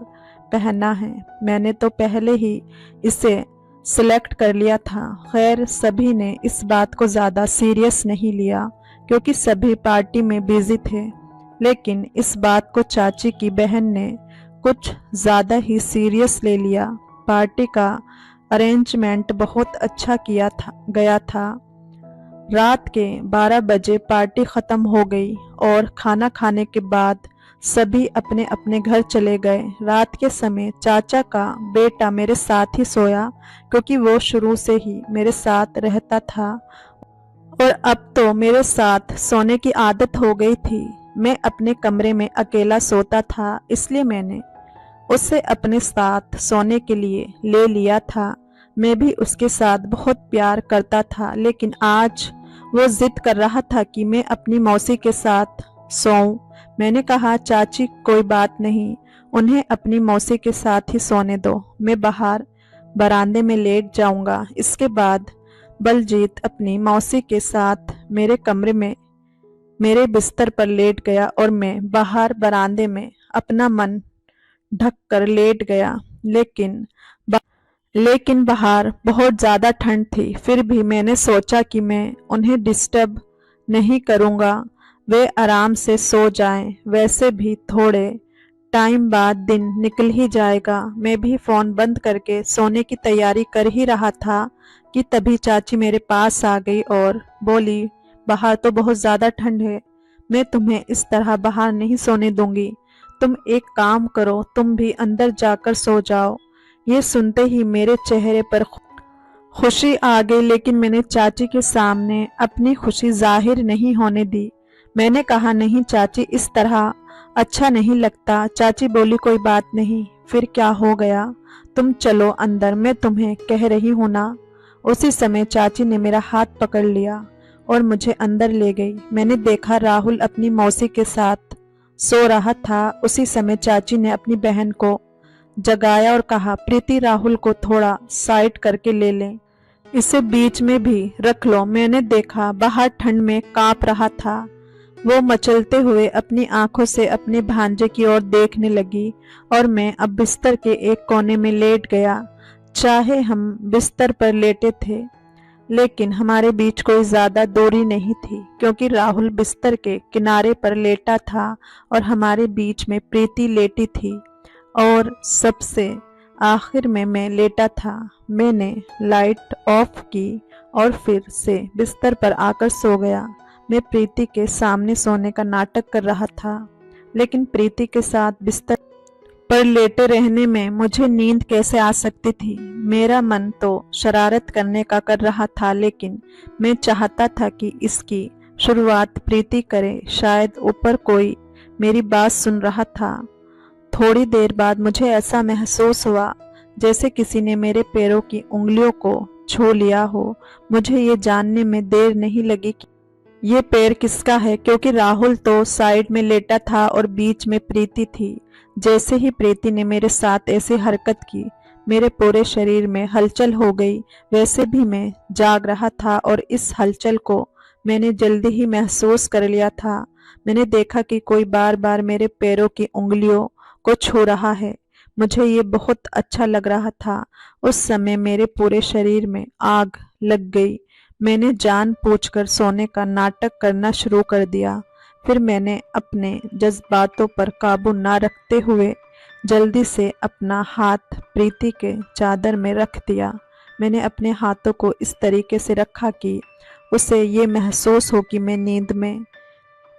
पहना है। मैंने तो पहले ही इसे सिलेक्ट कर लिया था। खैर, सभी ने इस बात को ज़्यादा सीरियस नहीं लिया क्योंकि सभी पार्टी में बिजी थे। लेकिन इस बात को चाची की बहन ने कुछ ज़्यादा ही सीरियस ले लिया। पार्टी का अरेंजमेंट बहुत अच्छा गया था। रात के 12 बजे पार्टी ख़त्म हो गई और खाना खाने के बाद सभी अपने अपने घर चले गए। रात के समय चाचा का बेटा मेरे साथ ही सोया क्योंकि वो शुरू से ही मेरे साथ रहता था और अब तो मेरे साथ सोने की आदत हो गई थी। मैं अपने कमरे में अकेला सोता था इसलिए मैंने उसे अपने साथ सोने के लिए ले लिया था। मैं भी उसके साथ बहुत प्यार करता था लेकिन आज वो जिद कर रहा था कि मैं अपनी मौसी के साथ सोऊं। मैंने कहा, चाची कोई बात नहीं, उन्हें अपनी मौसी के साथ ही सोने दो। मैं बाहर बरामदे में लेट जाऊंगा। इसके बाद बलजीत अपनी मौसी के साथ मेरे कमरे में मेरे बिस्तर पर लेट गया और मैं बाहर बरामदे में अपना मन ढक कर लेट गया। लेकिन बाहर बहुत ज़्यादा ठंड थी। फिर भी मैंने सोचा कि मैं उन्हें डिस्टर्ब नहीं करूँगा, वे आराम से सो जाएं। वैसे भी थोड़े टाइम बाद दिन निकल ही जाएगा। मैं भी फ़ोन बंद करके सोने की तैयारी कर ही रहा था कि तभी चाची मेरे पास आ गई और बोली, बाहर तो बहुत ज़्यादा ठंड है, मैं तुम्हें इस तरह बाहर नहीं सोने दूंगी। तुम एक काम करो, तुम भी अंदर जाकर सो जाओ। ये सुनते ही मेरे चेहरे पर खुशी आ गई लेकिन मैंने चाची के सामने अपनी खुशी जाहिर नहीं होने दी। मैंने कहा, नहीं चाची, इस तरह अच्छा नहीं लगता। चाची बोली, कोई बात नहीं, फिर क्या हो गया, तुम चलो अंदर, मैं तुम्हें कह रही हूं ना। उसी समय चाची ने मेरा हाथ पकड़ लिया और मुझे अंदर ले गई। मैंने देखा राहुल अपनी मौसी के साथ सो रहा था। उसी समय चाची ने अपनी बहन को जगाया और कहा, प्रीति, राहुल को थोड़ा साइड करके ले लें, इसे बीच में भी रख लो। मैंने देखा बाहर ठंड में कांप रहा था। वो मचलते हुए अपनी आंखों से अपने भांजे की ओर देखने लगी और मैं अब बिस्तर के एक कोने में लेट गया। चाहे हम बिस्तर पर लेटे थे लेकिन हमारे बीच कोई ज्यादा दूरी नहीं थी क्योंकि राहुल बिस्तर के किनारे पर लेटा था और हमारे बीच में प्रीति लेटी थी और सबसे आखिर में मैं लेटा था। मैंने लाइट ऑफ की और फिर से बिस्तर पर आकर सो गया। मैं प्रीति के सामने सोने का नाटक कर रहा था लेकिन प्रीति के साथ बिस्तर पर लेटे रहने में मुझे नींद कैसे आ सकती थी। मेरा मन तो शरारत करने का कर रहा था लेकिन मैं चाहता था कि इसकी शुरुआत प्रीति करे। शायद ऊपर कोई मेरी बात सुन रहा था। थोड़ी देर बाद मुझे ऐसा महसूस हुआ जैसे किसी ने मेरे पैरों की उंगलियों को छू लिया हो। मुझे ये जानने में देर नहीं लगी कि ये पैर किसका है, क्योंकि राहुल तो साइड में लेटा था और बीच में प्रीति थी। जैसे ही प्रीति ने मेरे साथ ऐसी हरकत की, मेरे पूरे शरीर में हलचल हो गई। वैसे भी मैं जाग रहा था और इस हलचल को मैंने जल्दी ही महसूस कर लिया था। मैंने देखा कि कोई बार बार मेरे पैरों की उंगलियों को छू रहा है। मुझे ये बहुत अच्छा लग रहा था। उस समय मेरे पूरे शरीर में आग लग गई। मैंने जानबूझकर सोने का नाटक करना शुरू कर दिया। फिर मैंने अपने जज्बातों पर काबू ना रखते हुए जल्दी से अपना हाथ प्रीति के चादर में रख दिया। मैंने अपने हाथों को इस तरीके से रखा कि उसे ये महसूस हो कि मैं नींद में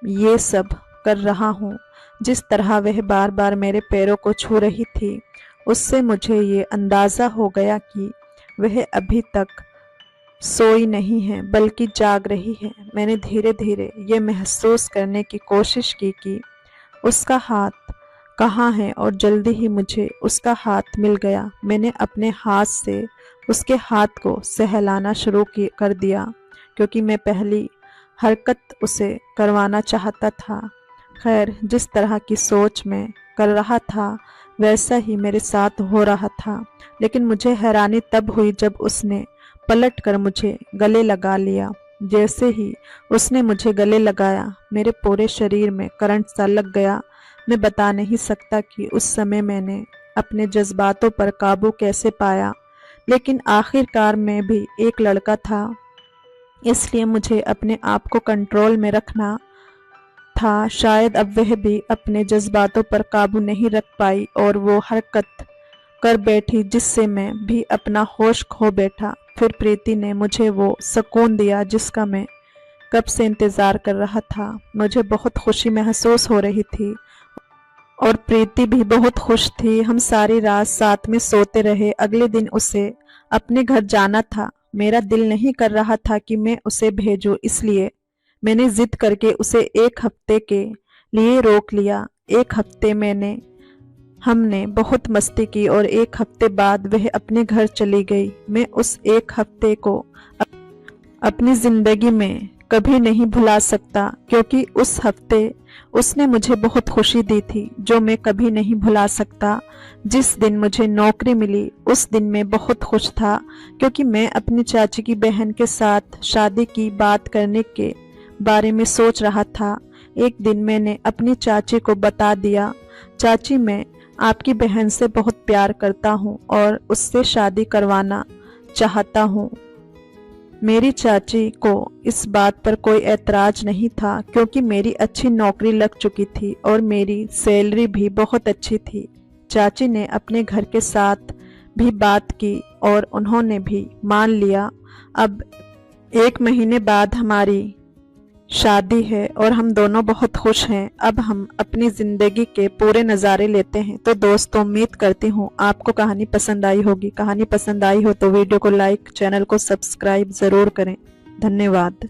ये सब कर रहा हूँ। जिस तरह वह बार बार मेरे पैरों को छू रही थी, उससे मुझे ये अंदाज़ा हो गया कि वह अभी तक सोई नहीं है बल्कि जाग रही है। मैंने धीरे धीरे ये महसूस करने की कोशिश की कि उसका हाथ कहाँ है और जल्दी ही मुझे उसका हाथ मिल गया। मैंने अपने हाथ से उसके हाथ को सहलाना शुरू कर दिया, क्योंकि मैं पहली हरकत उसे करवाना चाहता था। खैर, जिस तरह की सोच मैं कर रहा था वैसा ही मेरे साथ हो रहा था। लेकिन मुझे हैरानी तब हुई जब उसने पलट कर मुझे गले लगा लिया। जैसे ही उसने मुझे गले लगाया, मेरे पूरे शरीर में करंट सा लग गया। मैं बता नहीं सकता कि उस समय मैंने अपने जज्बातों पर काबू कैसे पाया, लेकिन आखिरकार मैं भी एक लड़का था, इसलिए मुझे अपने आप को कंट्रोल में रखना था। शायद अब वह भी अपने जज्बातों पर काबू नहीं रख पाई और वो हरकत कर बैठी जिससे मैं भी अपना होश खो बैठा। फिर प्रीति ने मुझे वो सुकून दिया जिसका मैं कब से इंतज़ार कर रहा था। मुझे बहुत खुशी महसूस हो रही थी और प्रीति भी बहुत खुश थी। हम सारी रात साथ में सोते रहे। अगले दिन उसे अपने घर जाना था। मेरा दिल नहीं कर रहा था कि मैं उसे भेजूं, इसलिए मैंने जिद करके उसे 1 हफ्ते के लिए रोक लिया। 1 हफ्ते हमने बहुत मस्ती की और 1 हफ्ते बाद वह अपने घर चली गई। मैं उस 1 हफ्ते को अपनी जिंदगी में कभी नहीं भुला सकता, क्योंकि उस हफ्ते उसने मुझे बहुत खुशी दी थी जो मैं कभी नहीं भुला सकता। जिस दिन मुझे नौकरी मिली उस दिन मैं बहुत खुश था, क्योंकि मैं अपनी चाची की बहन के साथ शादी की बात करने के बारे में सोच रहा था। एक दिन मैंने अपनी चाची को बता दिया, चाची मैं आपकी बहन से बहुत प्यार करता हूँ और उससे शादी करवाना चाहता हूँ। मेरी चाची को इस बात पर कोई ऐतराज नहीं था, क्योंकि मेरी अच्छी नौकरी लग चुकी थी और मेरी सैलरी भी बहुत अच्छी थी। चाची ने अपने घर के साथ भी बात की और उन्होंने भी मान लिया। अब 1 महीने बाद हमारी शादी है और हम दोनों बहुत खुश हैं। अब हम अपनी ज़िंदगी के पूरे नज़ारे लेते हैं। तो दोस्तों, उम्मीद करती हूँ आपको कहानी पसंद आई होगी। कहानी पसंद आई हो तो वीडियो को लाइक, चैनल को सब्सक्राइब ज़रूर करें। धन्यवाद।